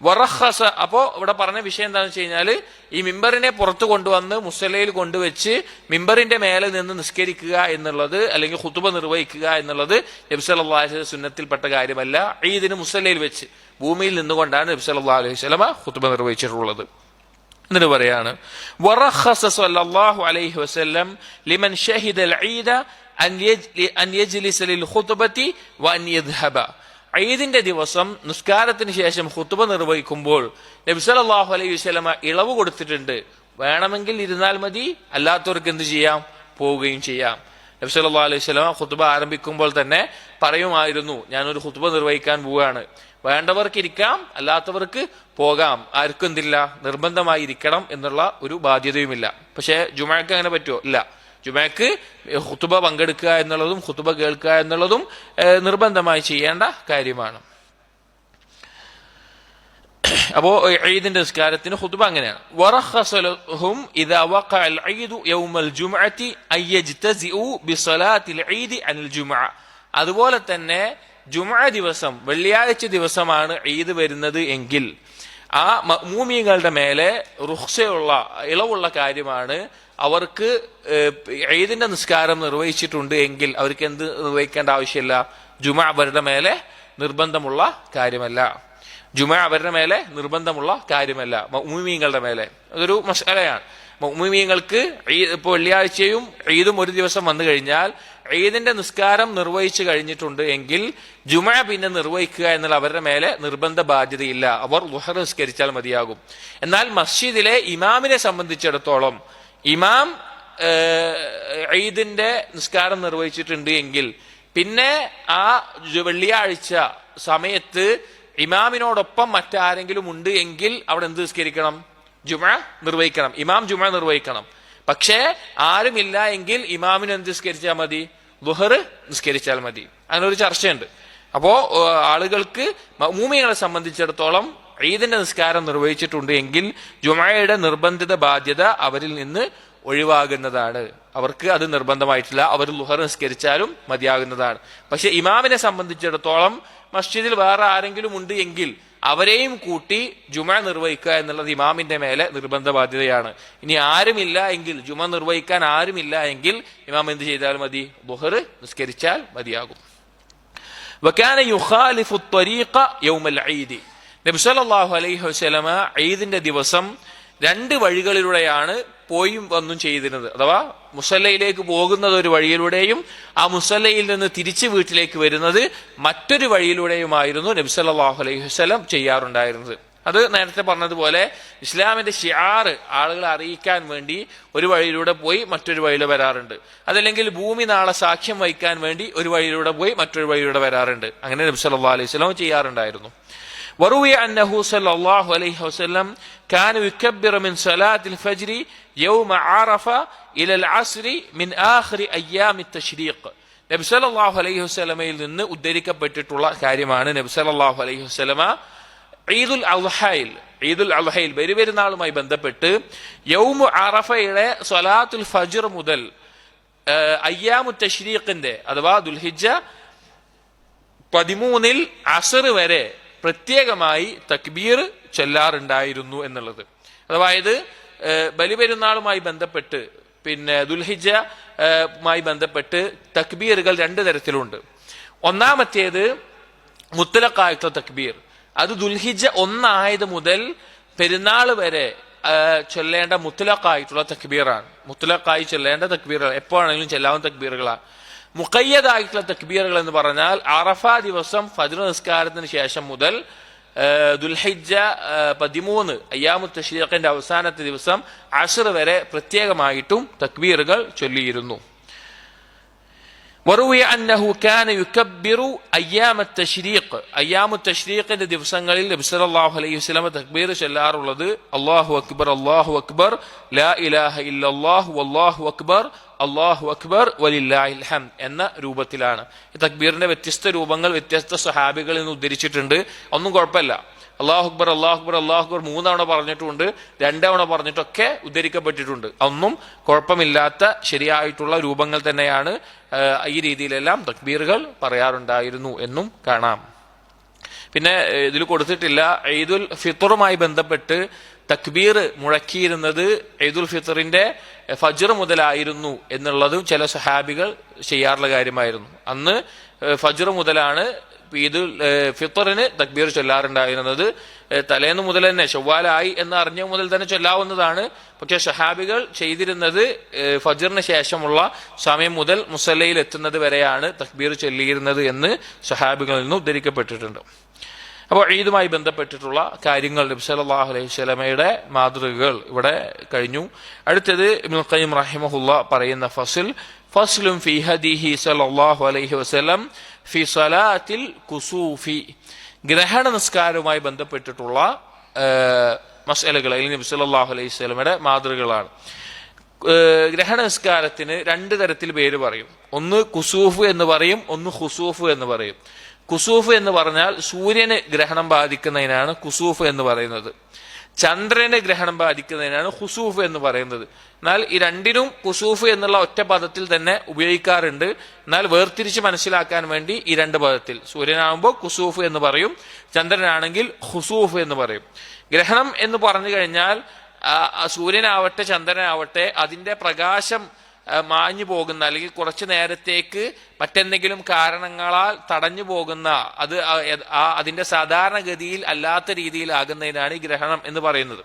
വറഖസ, അപ്പോ ഇവിടെ പറഞ്ഞ വിഷയം എന്താണെന്ന് വെച്ച് കഴിഞ്ഞാല് ഈ മിമ്പറിനെ പുറത്തു കൊണ്ടുവന്ന് മുസല്ലയിൽ കൊണ്ടുവച്ച് മിമ്പറിന്റെ മേലെ നിന്ന് നിസ്കരിക്കുക എന്നുള്ളത് അല്ലെങ്കിൽ ഖുതുബ നിർവഹിക്കുക എന്നുള്ളത് നബി സല്ലല്ലാഹു അലൈഹി വസല്ലം സുന്നത്തിൽപ്പെട്ട കാര്യമല്ല. ഈദിന് മുസല്ലയിൽ വെച്ച് ഭൂമിയിൽ നിന്നുകൊണ്ടാണ് നബി സല്ലല്ലാഹു അലൈഹി വസല്ലം ഖുതുബ നിർവഹിച്ചിട്ടുള്ളത്. എന്നിട്ട് പറയാണ് വറഖസ സല്ലല്ലാഹു അലൈഹി വസല്ലം ലിമൻ ഷഹിദൽ ഈദ അൻ യജ്ലിസ ലിൽ ഖുതുബതി വഅൻ യദ്ഹബ, ഈദിന്റെ ദിവസം നിസ്കാരത്തിന് ശേഷം ഖുതുബ നിർവഹിക്കുമ്പോൾ നബി സല്ലല്ലാഹു അലൈഹി വസല്ലം ഇളവ് കൊടുത്തിട്ടുണ്ട്. വേണമെങ്കിൽ ഇരുന്നാൽ മതി, അല്ലാത്തവർക്ക് എന്ത് ചെയ്യാം, പോവുകയും ചെയ്യാം. നബി സല്ലല്ലാഹു അലൈഹി വസല്ലം ഖുത്ബ ആരംഭിക്കുമ്പോൾ തന്നെ പറയുമായിരുന്നു, ഞാനൊരു ഖുത്ബ നിർവഹിക്കാൻ പോവുകയാണ്, വേണ്ടവർക്ക് ഇരിക്കാം, അല്ലാത്തവർക്ക് പോകാം, ആർക്കും എന്തില്ല, നിർബന്ധമായി ഇരിക്കണം എന്നുള്ള ഒരു ബാധ്യതയുമില്ല. പക്ഷെ ജുമഅക്ക് അങ്ങനെ പറ്റുമോ? ഇല്ല. ജുമഅക്ക് ഖുത്ബ പങ്കെടുക്കുക എന്നുള്ളതും ഖുത്ബ കേൾക്കുക എന്നുള്ളതും നിർബന്ധമായി ചെയ്യേണ്ട കാര്യമാണ്. അപ്പോ ഈദിന്റെ നിസ്കാരത്തിന് ഖുത്ബ അങ്ങനെയാണ്. വറഖസ ലഹും ഇദാ വഖഅൽ ഈദു യൗമൽ ജുമുഅത്തി അയജ്തസിഉ ബിസ്സലാത്തിൽ ഈദി അനിൽ ജുമുഅ. അതുപോലെ തന്നെ ജുമുഅ ദിവസം, വെള്ളിയാഴ്ച ദിവസമാണ് ഈദ് വരുന്നത് എങ്കിൽ ആ മഅ്മൂമീങ്ങളുടെ മേലെ റുഖ്സയുള്ള, ഇളവുള്ള കാര്യമാണ്. അവർക്ക് ഈദിന്റെ നിസ്കാരം നിർവഹിച്ചിട്ടുണ്ട് എങ്കിൽ അവർക്ക് എന്ത് നിർവഹിക്കേണ്ട ആവശ്യമില്ല, ജുമുഅ അവരുടെ മേലെ നിർബന്ധമുള്ള കാര്യമല്ല. ജുമുഅ അവരുടെ മേലെ നിർബന്ധമുള്ള കാര്യമല്ല, മഅ്മൂമീങ്ങളുടെ മേലെ. അതൊരു മസ്അലയാണ്. മഅ്മൂമീങ്ങൾക്ക് ഇപ്പോൾ വെള്ളിയാഴ്ചയും ഈദും ഒരു ദിവസം വന്നു കഴിഞ്ഞാൽ ഈദിന്റെ നിസ്കാരം നിർവഹിച്ചു കഴിഞ്ഞിട്ടുണ്ട് എങ്കിൽ ജുമുഅ പിന്നെ നിർവഹിക്കുക എന്നുള്ള അവരുടെ മേലെ നിർബന്ധ ബാധ്യതയില്ല. അവർ ളുഹർ നിസ്കരിച്ചാൽ മതിയാകും. എന്നാൽ മസ്ജിദിലെ ഇമാമിനെ സംബന്ധിച്ചിടത്തോളം ഇമാം ഈദിന്റെ നിസ്കാരം നിർവഹിച്ചിട്ടുണ്ട് എങ്കിൽ പിന്നെ ആ വെള്ളിയാഴ്ച സമയത്ത് ഇമാമിനോടൊപ്പം മറ്റാരെങ്കിലും ഉണ്ട് എങ്കിൽ അവിടെ എന്ത് നിസ്കരിക്കണം, ജുമുഅ നിർവഹിക്കണം. ഇമാം ജുമുഅ നിർവഹിക്കണം. പക്ഷേ ആരുമില്ല എങ്കിൽ ഇമാമിന് എന്ത് നിസ്കരിച്ചാൽ മതി, ളുഹർ നിസ്കരിച്ചാൽ മതി. അങ്ങനെ ഒരു ചർച്ചയുണ്ട്. അപ്പോ ആളുകൾക്ക്, മഅ്മൂമികളെ സംബന്ധിച്ചിടത്തോളം ഈദിന്റെ നിസ്കാരം നിർവഹിച്ചിട്ടുണ്ട് എങ്കിൽ ജുമുഅയുടെ നിർബന്ധിത ബാധ്യത അവരിൽ നിന്ന് ഒഴിവാകുന്നതാണ്. അവർക്ക് അത് നിർബന്ധമായിട്ടില്ല, അവർ ളുഹർ നിസ്കരിച്ചാലും മതിയാകുന്നതാണ്. പക്ഷെ ഇമാമിനെ സംബന്ധിച്ചിടത്തോളം മസ്ജിദിൽ വേറെ ആരെങ്കിലും ഉണ്ട് എങ്കിൽ അവരെയും കൂട്ടി ജുമുഅ നിർവഹിക്കുക എന്നുള്ളത് ഇമാമിന്റെ മേലെ നിർബന്ധ ബാധ്യതയാണ്. ഇനി ആരുമില്ല എങ്കിൽ, ജുമുഅ നിർവഹിക്കാൻ ആരുമില്ല എങ്കിൽ ഇമാം എന്ത് ചെയ്താൽ മതി, ളുഹർ നിസ്കരിച്ചാൽ മതിയാകും. വകാന യുഖാലിഫു ത്വരീഖ യൗമൽ ഈദ്. നബി സല്ലല്ലാഹു അലൈഹി വസല്ലമ ഈദിന്റെ ദിവസം രണ്ട് വഴികളിലൂടെയാണ് പോയും വന്നും ചെയ്തിരുന്നത്. അഥവാ മുസല്ലയിലേക്ക് പോകുന്നത് ഒരു വഴിയിലൂടെയും ആ മുസല്ലയിൽ നിന്ന് തിരിച്ച് വീട്ടിലേക്ക് വരുന്നത് മറ്റൊരു വഴിയിലൂടെയുമായിരുന്നു നബി സല്ലല്ലാഹു അലൈഹി വസല്ലം ചെയ്യാറുണ്ടായിരുന്നത്. അത് നേരത്തെ പറഞ്ഞതുപോലെ ഇസ്ലാമിന്റെ ഷിആർ ആളുകളെ അറിയിക്കാൻ വേണ്ടി ഒരു വഴിയിലൂടെ പോയി മറ്റൊരു വഴിയിലൂടെ വരാറുണ്ട്. അതല്ലെങ്കിൽ ഭൂമി നാളെ സാക്ഷ്യം വഹിക്കാൻ വേണ്ടി ഒരു വഴിയിലൂടെ പോയി മറ്റൊരു വഴിയിലൂടെ വരാറുണ്ട്. അങ്ങനെ നബി സല്ലല്ലാഹു അലൈഹി വസല്ലം ചെയ്യാറുണ്ടായിരുന്നു. وروي أنه صلى الله عليه وسلم كان يكبر من صلاة الفجر يوم عرفة إلى العصر من آخر أيام التشريق. നബി സല്ലല്ലാഹു അലൈഹി വസല്ലമയിൽ നിന്ന് ഉദ്ധരിക്കപ്പെട്ടിട്ടുള്ള കാര്യമാണ്. നബി സല്ലല്ലാഹു അലൈഹി വസല്ലമ ഈദുൽ അദ്ഹയിൽ ബലിപെരുന്നാളുമായി ബന്ധപ്പെട്ട് യൗമു അറഫയുടെ സ്വലാത്തുൽ ഫജ്ർ മുതൽ അയ്യാമു തശ്രീഖിന്റെ അഥവാ ദുൽഹിജ്ജ 13 അസ്ർ വരെ പ്രത്യേകമായി തക്ബീർ ചൊല്ലാറുണ്ടായിരുന്നു എന്നുള്ളത്. അതായത് ബലിപെരുന്നാളുമായി ബന്ധപ്പെട്ട്, പിന്നെ ദുൽഹിജ്ജ മായി ബന്ധപ്പെട്ട് തക്ബീറുകൾ രണ്ട് തരത്തിലുണ്ട്. ഒന്നാമത്തേത് മുത്തലഖായിട്ടുള്ള തക്ബീർ. അത് ദുൽഹിജ്ജ 1 മുതൽ പെരുന്നാൾ വരെ ചൊല്ലേണ്ട മുത്തലഖായിട്ടുള്ള തക്ബീറാണ്. മുത്തലഖായി ചൊല്ലേണ്ട തക്ബീറുകൾ, എപ്പോഴാണെങ്കിലും ചൊല്ലാവുന്ന തക്ബീറുകളാണ്. മുഖയ്യദായിട്ടുള്ള തക്ബീറുകൾ എന്ന് പറഞ്ഞാൽ അറഫ ദിവസം ഫജ്ർ നിസ്കാരത്തിന് ശേഷം മുതൽ ദുൽഹിജ്ജ 13 അയ്യാമു തശ്രീഖിന്റെ അവസാനത്തെ ദിവസം അസ്ർ വരെ പ്രത്യേകമായിട്ടും തക്ബീറുകൾ ചൊല്ലിയിരുന്നു. وروي أنه كان يكبر أيام التشريق. أيام التشريق ദിവസങ്ങളിൽ നബി സല്ലല്ലാഹു അലൈഹി വസല്ലം തക്ബീർ ചൊല്ലാറുള്ളത് അല്ലാഹു അക്ബർ അല്ലാഹു അക്ബർ ലാ ഇലാഹ ഇല്ലല്ലാഹു വല്ലാഹു അക്ബർ അല്ലാഹു അക്ബർ വലില്ലാഹിൽ ഹംദ് എന്ന രൂപത്തിലാണ്. ഈ തക്ബീറിന്റെ വ്യത്യസ്ത രൂപങ്ങൾ വ്യത്യസ്ത സ്വഹാബികളിൽ നിന്ന് ഉദ്ധരിച്ചിട്ടുണ്ട്. ഒന്നും കുഴപ്പമില്ല. അല്ലാഹു അക്ബർ അല്ലാഹു അക്ബർ അല്ലാഹു അക്ബർ 3 തവണ പറഞ്ഞിട്ടുണ്ട്, 2 തവണ പറഞ്ഞിട്ടൊക്കെ ഉദ്ധരിക്കപ്പെട്ടിട്ടുണ്ട്. ഒന്നും കുഴപ്പമില്ലാത്ത ശരിയായിട്ടുള്ള രൂപങ്ങൾ തന്നെയാണ്. ഈ രീതിയിലെല്ലാം തക്ബീറുകൾ പറയാറുണ്ടായിരുന്നു എന്നും കാണാം. പിന്നെ ഇതിൽ കൊടുത്തിട്ടില്ല, ഈദുൽ ഫിത്തറുമായി ബന്ധപ്പെട്ട് തക്ബീർ മുഴക്കിയിരുന്നത് ഈദുൽ ഫിത്തറിന്റെ ഫജ്ർ മുതലായിരുന്നു എന്നുള്ളതും ചില സഹാബികൾ ചെയ്യാറുള്ള കാര്യമായിരുന്നു. അന്ന് ഫജ്ർ മുതലാണ് ഈദുൽ ഫിത്തറിന് തക്ബീർ ചൊല്ലാറുണ്ടായിരുന്നത്. തലേന്ന് മുതൽ തന്നെ, ശവ്വാലായി എന്ന് അറിഞ്ഞ മുതൽ തന്നെ ചൊല്ലാവുന്നതാണ്. പക്ഷെ സഹാബികൾ ചെയ്തിരുന്നത് ഫജ്റിന് ശേഷമുള്ള സമയം മുതൽ മുസല്ലയിൽ എത്തുന്നത് വരെയാണ് തക്ബീർ ചൊല്ലിയിരുന്നത് എന്ന് സഹാബികളിൽ നിന്ന് ഉദ്ധരിക്കപ്പെട്ടിട്ടുണ്ട്. അപ്പോൾ ഈദുമായി ബന്ധപ്പെട്ടിട്ടുള്ള കാര്യങ്ങൾ നബി സല്ലല്ലാഹു അലൈഹി വസല്ലമയുടെ മാതൃകകൾ ഇവിടെ കഴിഞ്ഞു. അടുത്തത് ഇബ്നുൽ ഖയ്യിം റഹിമഹുല്ലാ പറയുന്ന ഫസ്ലുൻ ഫീ ഹദീഹി സല്ലല്ലാഹു അലൈഹി വസല്ലം ഫീ സ്വലാത്തിൽ കുസൂഫി, ഗ്രഹണ നിസ്കാരവുമായി ബന്ധപ്പെട്ടിട്ടുള്ള മസ്അലകൾ അല്ലെങ്കിൽ നബി സല്ലല്ലാഹു അലൈഹി വസല്ലമയുടെ മാതൃകകളാണ്. ഗ്രഹണ നിസ്കാരത്തിന് രണ്ട് തരത്തിൽ പേര് പറയും. ഒന്ന് കുസൂഫ് എന്ന് പറയും, ഒന്ന് ഖുസൂഫ് എന്ന് പറയും. കുസൂഫ് എന്ന് പറഞ്ഞാൽ സൂര്യന് ഗ്രഹണം ബാധിക്കുന്നതിനാണ് കുസൂഫ് എന്ന് പറയുന്നത്. ചന്ദ്രന് ഗ്രഹണം ബാധിക്കുന്നതിനാണ് ഖുസൂഫ് എന്ന് പറയുന്നത്. എന്നാൽ ഈ രണ്ടിനും കുസൂഫ് എന്നുള്ള ഒറ്റ പദത്തിൽ തന്നെ ഉപയോഗിക്കാറുണ്ട്. എന്നാൽ വേർതിരിച്ച് മനസ്സിലാക്കാൻ വേണ്ടി ഈ രണ്ട് പദത്തിൽ, സൂര്യനാകുമ്പോൾ കുസൂഫ് എന്ന് പറയും, ചന്ദ്രനാണെങ്കിൽ ഖുസൂഫ് എന്ന് പറയും. ഗ്രഹണം എന്ന് പറഞ്ഞു കഴിഞ്ഞാൽ സൂര്യനാവട്ടെ ചന്ദ്രനാവട്ടെ അതിന്റെ പ്രകാശം മാഞ്ഞു പോകുന്ന അല്ലെങ്കിൽ കുറച്ചു നേരത്തേക്ക് മറ്റെന്തെങ്കിലും കാരണങ്ങളാൽ തടഞ്ഞു പോകുന്ന, അത് അതിന്റെ സാധാരണഗതിയിൽ അല്ലാത്ത രീതിയിലാകുന്നതിനാണ് ഈ ഗ്രഹണം എന്ന് പറയുന്നത്.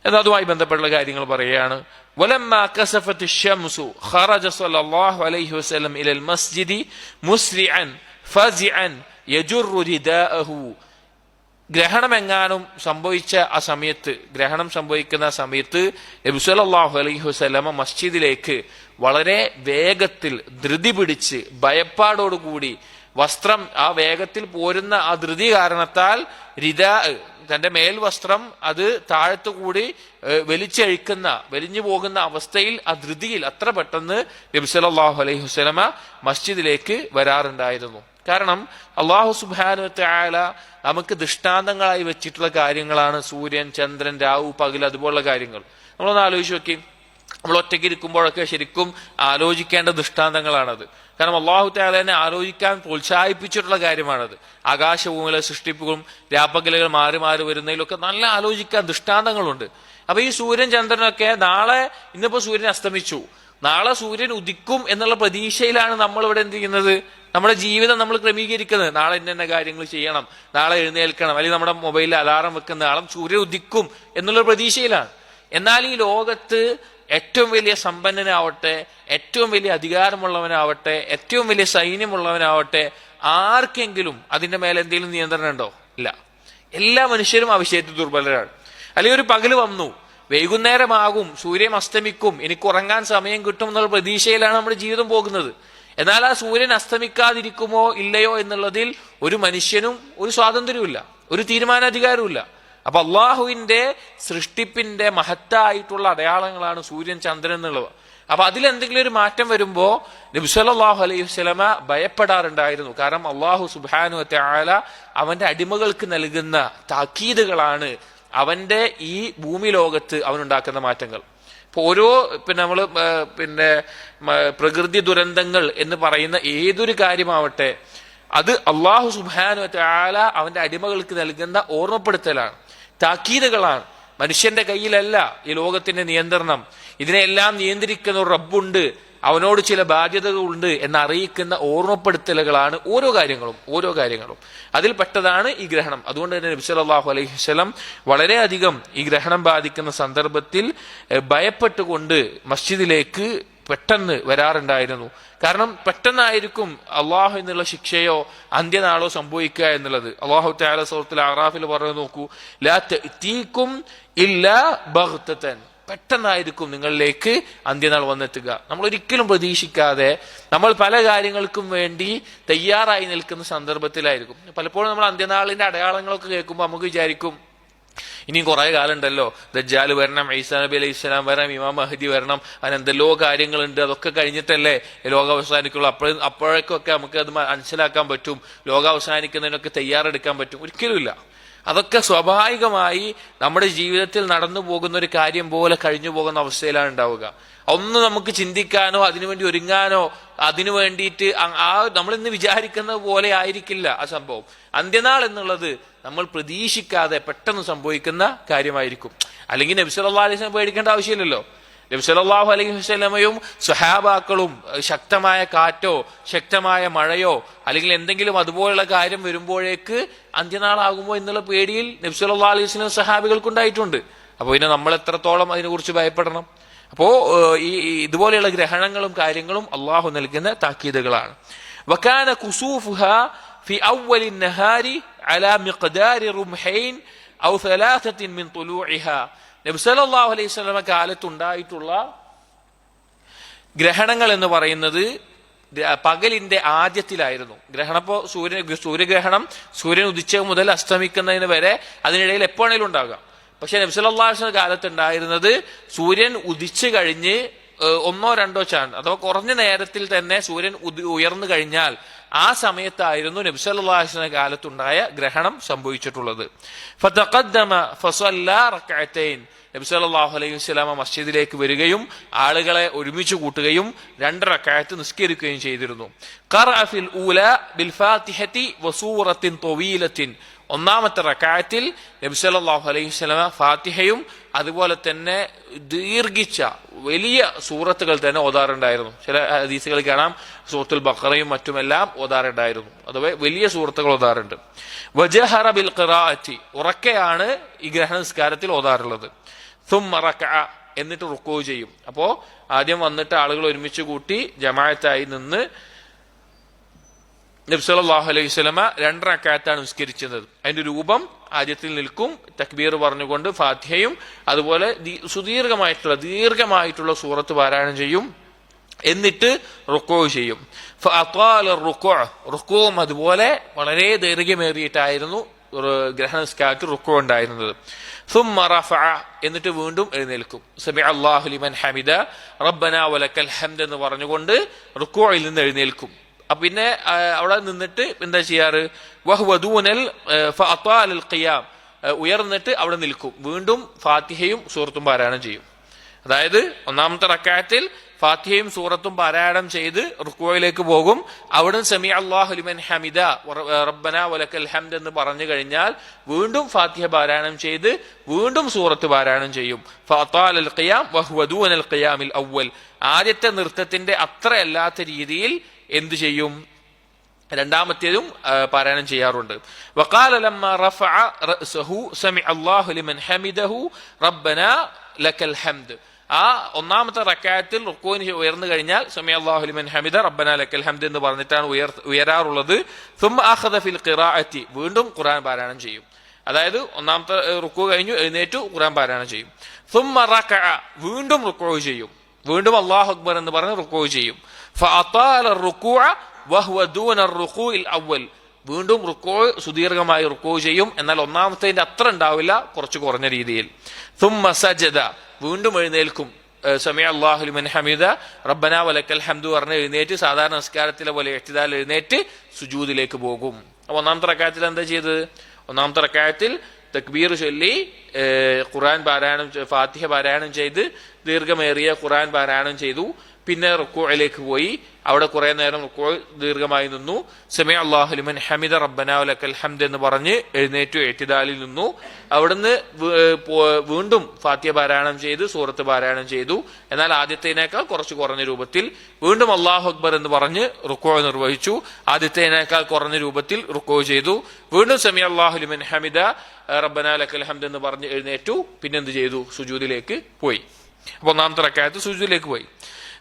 എന്നാൽ അതുമായി ബന്ധപ്പെട്ടുള്ള കാര്യങ്ങൾ പറയുകയാണ്. വലമ്മാ കസഫത്ത് ശംസു ഖറജ സ്വല്ലല്ലാഹു അലൈഹി വസല്ലം ഇലൽ മസ്ജിദി മുസ്രിഅൻ ഫസിഅൻ യജുറു റിദാഅഹു, ഗ്രഹണമെങ്ങാനും സംഭവിച്ച ആ സമയത്ത്, ഗ്രഹണം സംഭവിക്കുന്ന സമയത്ത് നബി സല്ലല്ലാഹു അലൈഹി വസല്ലമ മസ്ജിദിലേക്ക് വളരെ വേഗത്തിൽ ധൃതി പിടിച്ച് ഭയപ്പാടോടുകൂടി വസ്ത്രം, ആ വേഗത്തിൽ പോരുന്ന ആ ധൃതി കാരണത്താൽ റിദാ, തന്റെ മേൽവസ്ത്രം അത് താഴത്തുകൂടി വലിഞ്ഞു പോകുന്ന അവസ്ഥയിൽ, ആ ധൃതിയിൽ അത്ര പെട്ടെന്ന് നബി സല്ലല്ലാഹു അലൈഹി വസല്ലമ മസ്ജിദിലേക്ക് വരാറുണ്ടായിരുന്നു. കാരണം അല്ലാഹു സുബ്ഹാനഹു വ തആല നമുക്ക് ദൃഷ്ടാന്തങ്ങളായി വെച്ചിട്ടുള്ള കാര്യങ്ങളാണ് സൂര്യൻ, ചന്ദ്രൻ, രാവു, പകൽ, അതുപോലുള്ള കാര്യങ്ങൾ. നമ്മളൊന്ന് ആലോചിച്ച് നോക്കി. നമ്മൾ ഒറ്റയ്ക്ക് ഇരിക്കുമ്പോഴൊക്കെ ശരിക്കും ആലോചിക്കേണ്ട ദൃഷ്ടാന്തങ്ങളാണത്. കാരണം അല്ലാഹു തആല തന്നെ ആലോചിക്കാൻ പ്രോത്സാഹിപ്പിച്ചിട്ടുള്ള കാര്യമാണത്. ആകാശഭൂമിയിലെ സൃഷ്ടിപ്പുകളും രാപ്പകലുകൾ മാറി മാറി വരുന്നതിലൊക്കെ നല്ല ആലോചിക്കാൻ ദൃഷ്ടാന്തങ്ങളുണ്ട്. അപ്പൊ ഈ സൂര്യൻ ചന്ദ്രനൊക്കെ ഇന്നിപ്പോ സൂര്യൻ അസ്തമിച്ചു, നാളെ സൂര്യൻ ഉദിക്കും എന്നുള്ള പ്രതീക്ഷയിലാണ് നമ്മൾ ഇവിടെ എന്ത് ചെയ്യുന്നത്, നമ്മുടെ ജീവിതം നമ്മൾ ക്രമീകരിക്കുന്നത്. നാളെ ഇന്ന കാര്യങ്ങൾ ചെയ്യണം, നാളെ എഴുന്നേൽക്കണം, അല്ലെങ്കിൽ നമ്മുടെ മൊബൈലിൽ അലാറം വെക്കുന്ന നാളെ സൂര്യൻ ഉദിക്കും എന്നുള്ള പ്രതീക്ഷയിലാണ്. എന്നാൽ ഈ ലോകത്ത് ഏറ്റവും വലിയ സമ്പന്നനാവട്ടെ, ഏറ്റവും വലിയ അധികാരമുള്ളവനാവട്ടെ, ഏറ്റവും വലിയ സൈന്യമുള്ളവനാവട്ടെ, ആർക്കെങ്കിലും അതിന്റെ മേലെ എന്തെങ്കിലും നിയന്ത്രണം ഉണ്ടോ? ഇല്ല. എല്ലാ മനുഷ്യരും ആ വിഷയത്തിൽ ദുർബലരാണ്. അല്ലെങ്കിൽ ഒരു പകല് വന്നു, വൈകുന്നേരമാകും, സൂര്യൻ അസ്തമിക്കും, എനിക്ക് ഉറങ്ങാൻ സമയം കിട്ടും എന്നുള്ള പ്രതീക്ഷയിലാണ് നമ്മുടെ ജീവിതം പോകുന്നത്. എന്നാൽ ആ സൂര്യൻ അസ്തമിക്കാതിരിക്കുമോ ഇല്ലയോ എന്നുള്ളതിൽ ഒരു മനുഷ്യനും ഒരു സ്വാതന്ത്ര്യമില്ല, ഒരു തീരുമാനാധികാരവും ഇല്ല. അപ്പൊ അള്ളാഹുവിന്റെ സൃഷ്ടിപ്പിന്റെ മഹത്തായിട്ടുള്ള അടയാളങ്ങളാണ് സൂര്യൻ, ചന്ദ്രൻ എന്നുള്ളത്. അപ്പൊ അതിലെന്തെങ്കിലും ഒരു മാറ്റം വരുമ്പോ നബി സല്ലല്ലാഹു അലൈഹി വസല്ലമ ഭയപ്പെടാറുണ്ടായിരുന്നു. കാരണം അള്ളാഹു സുബ്ഹാനഹു വ തആല അവന്റെ അടിമകൾക്ക് നൽകുന്ന താക്കീതുകളാണ് അവന്റെ ഈ ഭൂമി ലോകത്ത് അവനുണ്ടാക്കുന്ന മാറ്റങ്ങൾ. ഇപ്പൊ ഓരോ നമ്മള് പ്രകൃതി ദുരന്തങ്ങൾ എന്ന് പറയുന്ന ഏതൊരു കാര്യമാവട്ടെ, അത് അള്ളാഹു സുബ്ഹാനഹു വ തആല അവന്റെ അടിമകൾക്ക് നൽകുന്ന ഓർമ്മപ്പെടുത്തലാണ്, താക്കീതുകളാണ്. മനുഷ്യന്റെ കയ്യിലല്ല ഈ ലോകത്തിന്റെ നിയന്ത്രണം. ഇതിനെല്ലാം നിയന്ത്രിക്കുന്ന ഒരു റബ്ബുണ്ട്, അവനോട് ചില ബാധ്യതകളുണ്ട് എന്നറിയിക്കുന്ന ഓർമ്മപ്പെടുത്തലുകളാണ് ഓരോ കാര്യങ്ങളും. അതിൽ പെട്ടതാണ് ഈ ഗ്രഹണം. അതുകൊണ്ട് തന്നെ നബി സല്ലല്ലാഹു അലൈഹി വസല്ലം വളരെയധികം ഈ ഗ്രഹണം ബാധിക്കുന്ന സന്ദർഭത്തിൽ ഭയപ്പെട്ടുകൊണ്ട് മസ്ജിദിലേക്ക് പെട്ടെന്ന് വരാറുണ്ടായിരുന്നു. കാരണം പെട്ടെന്നായിരിക്കും അള്ളാഹു എന്നുള്ള ശിക്ഷയോ അന്ത്യനാളോ സംഭവിക്കുക എന്നുള്ളത്. അള്ളാഹു തആല സൂറത്തുൽ അറാഫിൽ പറഞ്ഞു നോക്കൂ, ലാ തഅതീകും ഇല്ലാ ബഗ്തതൻ, പെട്ടെന്നായിരിക്കും നിങ്ങളിലേക്ക് അന്ത്യനാൾ വന്നെത്തുക. നമ്മൾ ഒരിക്കലും പ്രതീക്ഷിക്കാതെ നമ്മൾ പല കാര്യങ്ങൾക്കും വേണ്ടി തയ്യാറായി നിൽക്കുന്ന സന്ദർഭത്തിലായിരിക്കും. പലപ്പോഴും നമ്മൾ അന്ത്യനാളിന്റെ അടയാളങ്ങളൊക്കെ കേൾക്കുമ്പോൾ നമുക്ക് വിചാരിക്കും, ഇനിയും കുറെ കാലം ഉണ്ടല്ലോ, ദജ്ജാൽ വരണം, ഈസാ നബി അലൈഹി സ്വലാം വരണം, ഇമാം മഹ്ദി വരണം, അങ്ങനെ എന്തെല്ലോ കാര്യങ്ങളുണ്ട്, അതൊക്കെ കഴിഞ്ഞിട്ടല്ലേ ലോകം അവസാനിക്കുള്ളൂ. അപ്പോഴേക്കൊക്കെ നമുക്ക് അത് മനസ്സിലാക്കാൻ പറ്റും, ലോകം അവസാനിക്കുന്നതിനൊക്കെ തയ്യാറെടുക്കാൻ പറ്റും. ഒരിക്കലുമില്ല. അതൊക്കെ സ്വാഭാവികമായി നമ്മുടെ ജീവിതത്തിൽ നടന്നു പോകുന്ന ഒരു കാര്യം പോലെ കഴിഞ്ഞു പോകുന്ന അവസ്ഥയിലാണ് ഉണ്ടാവുക. ഒന്നും നമുക്ക് ചിന്തിക്കാനോ അതിനുവേണ്ടി ഒരുങ്ങാനോ അതിനു വേണ്ടിയിട്ട് നമ്മൾ ഇന്ന് വിചാരിക്കുന്നത് പോലെ ആയിരിക്കില്ല ആ സംഭവം. അന്ത്യനാൾ എന്നുള്ളത് നമ്മൾ പ്രതീക്ഷിക്കാതെ പെട്ടെന്ന് സംഭവിക്കുന്ന കാര്യമായിരിക്കും. അല്ലെങ്കിൽ നബി സല്ലല്ലാഹു അലൈഹി വസല്ലം പേടിക്കേണ്ട ആവശ്യമില്ലല്ലോ. നബി സല്ലല്ലാഹു അലൈഹി വസല്ലമയും സ്വഹാബാക്കളും ശക്തമായ കാറ്റോ ശക്തമായ മഴയോ അല്ലെങ്കിൽ എന്തെങ്കിലും അതുപോലുള്ള കാര്യം വരുമ്പോഴേക്ക് അന്ത്യനാളാകുമോ എന്നുള്ള പേടിയിൽ നബി സല്ലല്ലാഹു അലൈഹി വസല്ലം സ്വഹാബികൾക്കുണ്ടായിട്ടുണ്ട്. അപ്പോൾ പിന്നെ നമ്മൾ എത്രത്തോളം അതിനെക്കുറിച്ച് ഭയപ്പെടണം? അപ്പോ ഈ ഇതുപോലെയുള്ള ഗ്രഹണങ്ങളും കാര്യങ്ങളും അള്ളാഹു നൽകുന്ന താക്കീതുകളാണ്. വകാന കുസൂഫുഹ في أول النهار على مقدار رمحين أو ثلاثة من طلوعها. നബി സല്ലല്ലാഹു അലൈഹി വസല്ലമ കാലത്തുണ്ടായിട്ടുള്ള ഗ്രഹണങ്ങൾ എന്ന് പറയുന്നത് പകലിന്റെ ആദ്യത്തിലായിരുന്നു. ഗ്രഹണപ്പോ സൂര്യഗ്രഹണം സൂര്യൻ ഉദിച്ച മുതൽ അസ്തമിക്കുന്നതിന് വരെ അതിനിടയിൽ എപ്പോഴെങ്കിലും ഉണ്ടാകാം. പക്ഷെ നബി സല്ലല്ലാഹു അലൈഹി വസല്ലം കാലത്ത് ഉണ്ടായിരുന്നത് സൂര്യൻ ഉദിച്ചു കഴിഞ്ഞ് ഒന്നോ രണ്ടോ ചാണ്ട് അഥവാ കുറഞ്ഞ നേരത്തിൽ തന്നെ സൂര്യൻ ഉയർന്നു കഴിഞ്ഞാൽ ആ സമയത്തായിരുന്നു നബി സല്ലല്ലാഹു അലൈഹി വസല്ലം കാലത്തുണ്ടായ ഗ്രഹണം സംഭവിച്ചിട്ടുള്ളത്. ഫതഖദ്ദമ ഫസല്ല റക്അതൈൻ. നബി സല്ലല്ലാഹു അലൈഹി വസല്ലം മസ്ജിദിലേക്ക് വരികയും ആളുകളെ ഒരുമിച്ച് കൂട്ടുകയും 2 റക്അത്ത് നിസ്കരിക്കുകയും ചെയ്തിരുന്നു. ഖറഅ ഫിൽ ഊല ബിൽ ഫാത്തിഹതി വസൂറത്തിൻ തവീലത്തിൻ. ഒന്നാമത്തെ റക്അത്തിൽ നബി സല്ലല്ലാഹു അലൈഹി വസല്ലം ഫാത്തിഹയും അതുപോലെ തന്നെ ദീർഘിച്ച വലിയ സൂറത്തുകൾ തന്നെ ഓതാറുണ്ടായിരുന്നു. ചില ഹദീസുകളിൽ കാണാം സൂറത്തുൽ ബഖറയും മറ്റുമെല്ലാം ഓതാറുണ്ടായിരുന്നു. അഥവാ വലിയ സൂറത്തുകൾ ഓതാറുണ്ട്. വജഹറ ബിൽ ഖിറാഅത്തി. ഉറക്കെയാണ് ഈ ഗ്രഹണ നിസ്കാരത്തിൽ ഓതാറുള്ളത്. സുമ്മ റകഅ. എന്നിട്ട് റുക്കൂ ചെയ്യും. അപ്പോ ആദ്യം വന്നിട്ട് ആളുകൾ ഒരുമിച്ച് കൂട്ടി ജമാഅത്തായി നിന്ന് നബി സല്ലല്ലാഹു അലൈഹി വസല്ലം 2 റക്അത്താണ് നിസ്കരിച്ചത്. അതിന്റെ രൂപം ആദ്യത്തിൽ നിൽക്കും, തക്ബീർ പറഞ്ഞുകൊണ്ട് ഫാത്തിഹയും അതുപോലെ ദീർഘമായിട്ടുള്ള സൂറത്ത് പാരായണം ചെയ്യും. എന്നിട്ട് റുക്കൂ ചെയ്യും. ഫഅതാല റുക്കൂ. റുക്കൂവും അതുപോലെ വളരെ ദൈർഘ്യമേറിയിട്ടായിരുന്നു ഗ്രഹണ നിസ്കാരത്തിൽ റുക്കൂ ഉണ്ടായിരുന്നത്. ثم رفع. എന്നിട്ട് വീണ്ടും എഴുന്നേൽക്കും. സമിഅ അല്ലാഹു ലിമൻ ഹമിദ റബ്ബനാ വലക്കൽ ഹംദ് എന്ന് പറഞ്ഞുകൊണ്ട് റുക്കൂഇൽ നിന്ന് എഴുന്നേൽക്കും. പിന്നെ അവിടെ നിന്നിട്ട് എന്താ ചെയ്യാറ്? വഹ്വ ദൂനൽ ഫഅതാലൽ ഖിയാം. ഉയർന്നിട്ട് അവിടെ നിൽക്കും. വീണ്ടും ഫാത്തിഹയും സൂറത്തും പാരായണം ചെയ്യും. അതായത് ഒന്നാമത്തെ റക്അത്തിൽ ഫാത്തിഹയും സൂറത്തും പാരായണം ചെയ്ത് റുക്കൂഇലേക്ക് പോകും. അവിടുന്ന് സമിഅ അല്ലാഹു ലിമൻ ഹമിദ റബ്ബനാ വലക്കൽ ഹംദ് എന്ന് പറഞ്ഞു കഴിഞ്ഞാൽ വീണ്ടും ഫാത്തിഹ പാരായണം ചെയ്ത് വീണ്ടും സൂറത്ത് പാരായണം ചെയ്യും. ഫഅതാലൽ ഖിയാം വഹ്വ ദൂനൽ ഖിയാമിൽ അവ്വൽ. ആദ്യത്തെ നൃത്തത്തിന്റെ അത്ര അല്ലാത്ത രീതിയിൽ എന്ത് ചെയ്യും? രണ്ടാമത്തേതും പാരായണം ചെയ്യാറുണ്ട്. വഖാല ലമ്മ റഫഅ റഅസഹു സമിഅ അല്ലാഹു ലിമൻ ഹമിദഹു റബ്ബനാ ലക്കൽ ഹംദ്. ആ ഒന്നാമത്തെ റക്അത്തിൽ റുക്കൂഇന് ഉയർന്നു കഴിഞ്ഞാൽ സമിഅ അല്ലാഹു ലിമൻ ഹമിദ റബ്ബനാ ലക്കൽ ഹംദ് എന്ന് പറഞ്ഞിട്ടാണ് ഉയരാറുള്ളത്. സുമ്മ അഖദ ഫിൽ ഖിറാഅത്തി. വീണ്ടും ഖുർആൻ പാരായണം ചെയ്യും. അതായത് ഒന്നാമത്തെ റുക്കൂ കഴിഞ്ഞു, എഴുന്നേറ്റു, ഖുർആൻ പാരായണം ചെയ്യും. സുമ്മ റകഅ. വീണ്ടും റുക്കൂ ചെയ്യും. വീണ്ടും അല്ലാഹു അക്ബർ എന്ന് പറഞ്ഞ് റുക്കൂ ചെയ്യും. ഫഅതാല റുകൂഅ വഹുവ ദൂന റുകൂഇൽ അവ്വൽ. വീണ്ടും റുക്കൂ സുദീർഘമായി റുക്കൂ ചെയ്യും. എന്നാൽ ഒന്നാമത്തേതിന്റെ അത്ര ഉണ്ടാവില്ല, കുറച്ച് കുറഞ്ഞ രീതിയിൽ. സുമ്മ സജദ. വീണ്ടും എഴുന്നേൽക്കും. സമിഅ അല്ലാഹു ലിമൻ ഹമിദ റബ്ബനാ വലക്കൽ ഹംദു പറഞ്ഞ് എഴുന്നേറ്റ് സാധാരണ നമസ്കാരത്തിലെ പോലെ ഇഅ്തിദാൽ എഴുന്നേറ്റ് സുജൂദിലേക്ക് പോകും. അപ്പൊ ഒന്നാമത്തെ റക്അത്തിൽ എന്താ ചെയ്തത്? ഒന്നാമത്തെ റക്അത്തിൽ തക്ബീർ ചൊല്ലി ഖുർആൻ പാരായണം ഫാത്തിഹ പാരായണം ചെയ്ത് ദീർഘമേറിയ ഖുർആൻ പാരായണം ചെയ്തു. പിന്നെ റുക്കൂഇലേക്ക് പോയി. അവിടെ കുറെ നേരം റുക്കൂ ദീർഘമായി നിന്നു. സമിഅ അല്ലാഹു ലിമൻ ഹമിദ റബ്ബനാ വലക്കൽ ഹംദ് എന്ന് പറഞ്ഞ് എഴുന്നേറ്റു ഇഅ്തിദാലിൽ നിന്നു. അവിടുന്ന് വീണ്ടും ഫാത്തിഹ പാരായണം ചെയ്ത് സൂറത്ത് പാരായണം ചെയ്തു. എന്നാൽ ആദ്യത്തേതിനേക്കാൾ കുറച്ച് കുറഞ്ഞ രൂപത്തിൽ. വീണ്ടും അല്ലാഹു അക്ബർ എന്ന് പറഞ്ഞ് റുക്കൂ നിർവഹിച്ചു. ആദ്യത്തേതിനേക്കാൾ കുറഞ്ഞ രൂപത്തിൽ റുക്കൂ ചെയ്തു. വീണ്ടും സമിഅ അല്ലാഹു ലിമൻ ഹമിദ റബ്ബനാ ലക്കൽ ഹംദ് എന്ന് പറഞ്ഞ് എഴുന്നേറ്റു. പിന്നെന്ത് ചെയ്തു? സുജൂദിലേക്ക് പോയി. അപ്പൊ ഒന്നാമത്തെ റക്അത്ത് സുജൂദിലേക്ക് പോയി.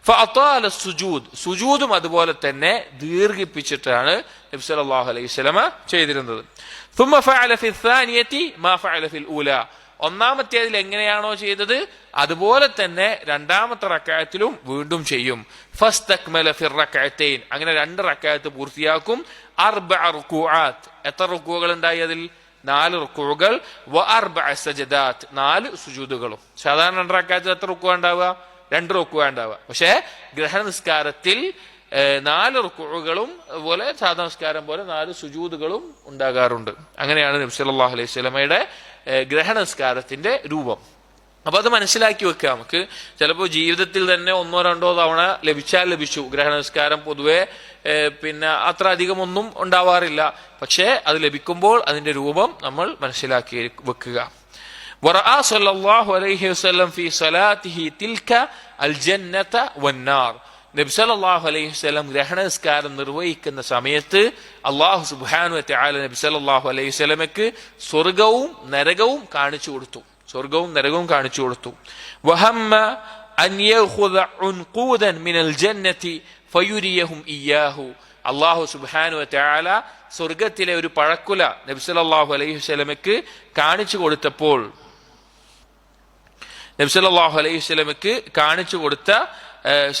ഫഅതാല സുജൂദ്. സുജൂദും അതുപോലെ തന്നെ ദീർഘിപ്പിച്ചിട്ടാണ് നബി സല്ലല്ലാഹു അലൈഹി വസല്ലം ചെയ്തിരുന്നത്. ثم فعل في الثانية ما فعل في الأولى. ഒന്നാമത്തേതിൽ എങ്ങനെയാണോ ചെയ്തത് അതുപോലെ തന്നെ രണ്ടാമത്തെ റക്അത്തിലും വീണ്ടും ചെയ്യും. ഫസ്തക്മല ഫി റക്അത്തൈൻ. അങ്ങനെ 2 റക്അത്ത് പൂർത്തിയാക്കും. 4 റുകൂഅത്ത്. എത്ര റുകൂകൾ ഉണ്ടായി അതിൽ? 4 റുകൂകൾ. വ 4 സജദാത്ത്. 4 സുജൂദുകളും. സാധാരണ 2 റക്അത്തിൽ എത്ര റുക്കൂ ഉണ്ടാവുക? 2 റുക്കൂ ഉണ്ടാവുക. പക്ഷേ ഗ്രഹണ നിസ്കാരത്തിൽ 4 റുക്കൂകളും അതുപോലെ സാധാരണ നിസ്കാരം പോലെ 4 സുജൂദുകളും ഉണ്ടാകാറുണ്ട്. അങ്ങനെയാണ് നബി സല്ലല്ലാഹു അലൈഹി വസല്ലമയുടെ ഗ്രഹണ നിസ്കാരത്തിന്റെ രൂപം. അപ്പൊ അത് മനസ്സിലാക്കി വെക്കുക. നമുക്ക് ചിലപ്പോൾ ജീവിതത്തിൽ തന്നെ 1-2 തവണ ലഭിച്ചാൽ ലഭിച്ചു. ഗ്രഹണ നിസ്കാരം പൊതുവെ പിന്നെ അത്ര അധികമൊന്നും ഉണ്ടാവാറില്ല. പക്ഷേ അത് ലഭിക്കുമ്പോൾ അതിന്റെ രൂപം നമ്മൾ മനസ്സിലാക്കി വെക്കുക. ورأى صلى الله عليه وسلم في صلاته تلك الجنة والنار. നബി സല്ലല്ലാഹു അലൈഹി വസല്ലം ഗ്രഹണ നിസ്കാരം നിർവഹിക്കുന്ന സമയത്ത് അല്ലാഹു സുബ്ഹാനഹു വ തആല നബി സല്ലല്ലാഹു അലൈഹി വസല്ലമക്ക് സ്വർഗ്ഗവും നരകവും കാണിച്ചു കൊടുത്തു. സ്വർഗ്ഗവും നരകവും കാണിച്ചു കൊടുത്തു. വഹമ്മ അൻ യഖുദ ഉൻഖൂദൻ മിനൽ ജന്നതി ഫയുരിയഹും ഇയ്യാഹു, അള്ളാഹു സുബ്ഹാനഹു വ തആല സ്വർഗത്തിലെ ഒരു പഴക്കുല നബി സല്ലല്ലാഹു അലൈഹി വസല്ലമക്ക് കാണിച്ചു കൊടുത്തപ്പോൾ, നബി സല്ലല്ലാഹു അലൈഹി വസല്ലമക്ക് കാണിച്ചു കൊടുത്ത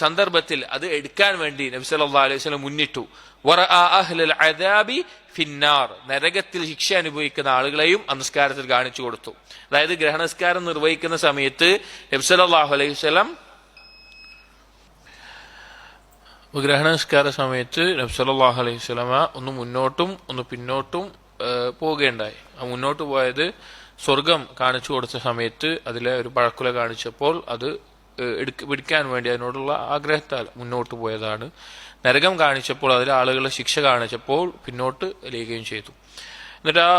സന്ദർഭത്തിൽ അത് എടുക്കാൻ വേണ്ടി നബി സല്ലല്ലാഹു അലൈഹി വസല്ലം മുന്നിട്ടു. വറഅ അഹ്ലൽ അദാബി ഫിന്നാർ, നരകത്തിൽ ശിക്ഷ അനുഭവിക്കുന്ന ആളുകളെയും നിസ്കാരത്തിൽ കാണിച്ചു കൊടുത്തു. അതായത് ഗ്രഹണസ്കാരം നിർവഹിക്കുന്ന സമയത്ത് നബി സല്ലല്ലാഹു അലൈഹി വസല്ലം ഗ്രഹണസ്കാര സമയത്ത് നബി സല്ലല്ലാഹു അലൈഹി വസല്ലമ ഒന്ന് മുന്നോട്ടും ഒന്ന് പിന്നോട്ടും പോവുകയുണ്ടായി. ആ മുന്നോട്ട് പോയത് സ്വർഗം കാണിച്ചു കൊടുത്ത സമയത്ത് അതിലെ ഒരു പഴക്കുല കാണിച്ചപ്പോൾ അത് പിടിക്കാൻ വേണ്ടി അതിനോടുള്ള ആഗ്രഹത്താൽ മുന്നോട്ട് പോയതാണ്. നരകം കാണിച്ചപ്പോൾ അതിലെ ആളുകളുടെ ശിക്ഷ കാണിച്ചപ്പോൾ പിന്നോട്ട് എലിയുകയും ചെയ്തു. എന്നിട്ട് ആ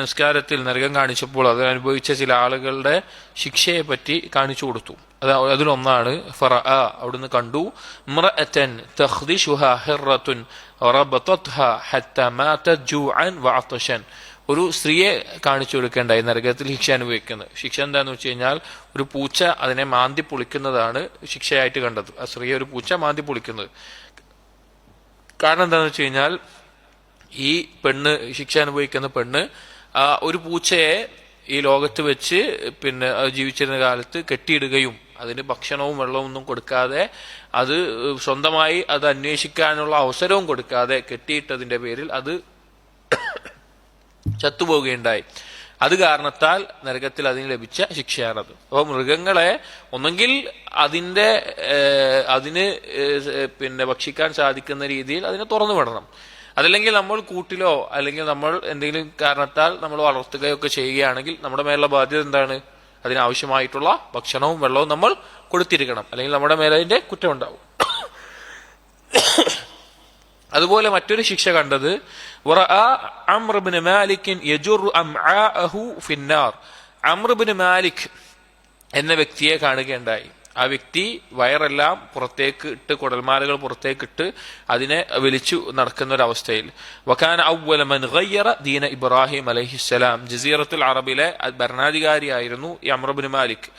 നിസ്കാരത്തിൽ നരകം കാണിച്ചപ്പോൾ അത് അനുഭവിച്ച ചില ആളുകളുടെ ശിക്ഷയെ പറ്റി കാണിച്ചു കൊടുത്തു. അതിലൊന്നാണ് ഫറഅ, അവിടുന്ന് കണ്ടു, ഇംറഅതൻ തഖ്ദിശുഹാ ഹിർറത്തുൻ റബതത്ഹാ ഹത്താ മാതത് ജൂഅൻ വഅതശൻ, ഒരു സ്ത്രീയെ കാണിച്ചു കൊടുക്കേണ്ടായി നരകത്തിൽ ശിക്ഷ അനുഭവിക്കുന്നത്. ശിക്ഷ എന്താന്ന് വെച്ച് കഴിഞ്ഞാൽ ഒരു പൂച്ച അതിനെ മാന്തി പൊളിക്കുന്നതാണ് ശിക്ഷയായിട്ട് കണ്ടത്. ആ സ്ത്രീയെ ഒരു പൂച്ച മാന്തി പൊളിക്കുന്നത്. കാരണം എന്താന്ന് വെച്ച് കഴിഞ്ഞാൽ ഈ പെണ്ണ്, ശിക്ഷ അനുഭവിക്കുന്ന പെണ്ണ് ഒരു പൂച്ചയെ ഈ ലോകത്ത് വെച്ച് ജീവിച്ചിരുന്ന കാലത്ത് കെട്ടിയിടുകയും അതിന് ഭക്ഷണവും വെള്ളവും ഒന്നും കൊടുക്കാതെ അത് സ്വന്തമായി അത് അന്വേഷിക്കാനുള്ള അവസരവും കൊടുക്കാതെ കെട്ടിയിട്ടതിന്റെ പേരിൽ അത് ചത്തുപോവുകയുണ്ടായി. അത് കാരണത്താൽ നരകത്തിൽ അതിന് ലഭിച്ച ശിക്ഷയാണത്. അപ്പോൾ മൃഗങ്ങളെ ഒന്നെങ്കിൽ അതിന് ഭക്ഷിക്കാൻ സാധിക്കുന്ന രീതിയിൽ അതിനെ തുറന്നു വിടണം. അതല്ലെങ്കിൽ നമ്മൾ കൂട്ടിലോ അല്ലെങ്കിൽ നമ്മൾ എന്തെങ്കിലും കാരണത്താൽ നമ്മൾ വളർത്തുകയൊക്കെ ചെയ്യുകയാണെങ്കിൽ നമ്മുടെ മേലുള്ള ബാധ്യത എന്താണ്? അതിനാവശ്യമായിട്ടുള്ള ഭക്ഷണവും വെള്ളവും നമ്മൾ കൊടുത്തിരിക്കണം, അല്ലെങ്കിൽ നമ്മുടെ മേലെ അതിന്റെ കുറ്റമുണ്ടാവും. അതുപോലെ മറ്റൊരു ശിക്ഷ കണ്ടത് അംർ ഇബ്നു മാലിക് യജുറു അംആഅഹു ഫിന്നാർ, അംർ ഇബ്നു മാലിക് എന്ന വ്യക്തിയെ കാണുകയുണ്ടായി. ആ വ്യക്തി വയറെല്ലാം പുറത്തേക്ക് ഇട്ട്, കുടൽമാലകൾ പുറത്തേക്ക് ഇട്ട് അതിനെ വലിച്ചു നടക്കുന്ന ഒരു അവസ്ഥയിൽ. വകാന അവ്വല മൻ ഗയ്യറ ദീന ഇബ്രാഹിം അലൈഹിസ്സലാം, ജസീറത്തുൽ അറബിലെ ഭരണാധികാരിയായിരുന്നു ഈ അംർ ഇബ്നു മാലിക്.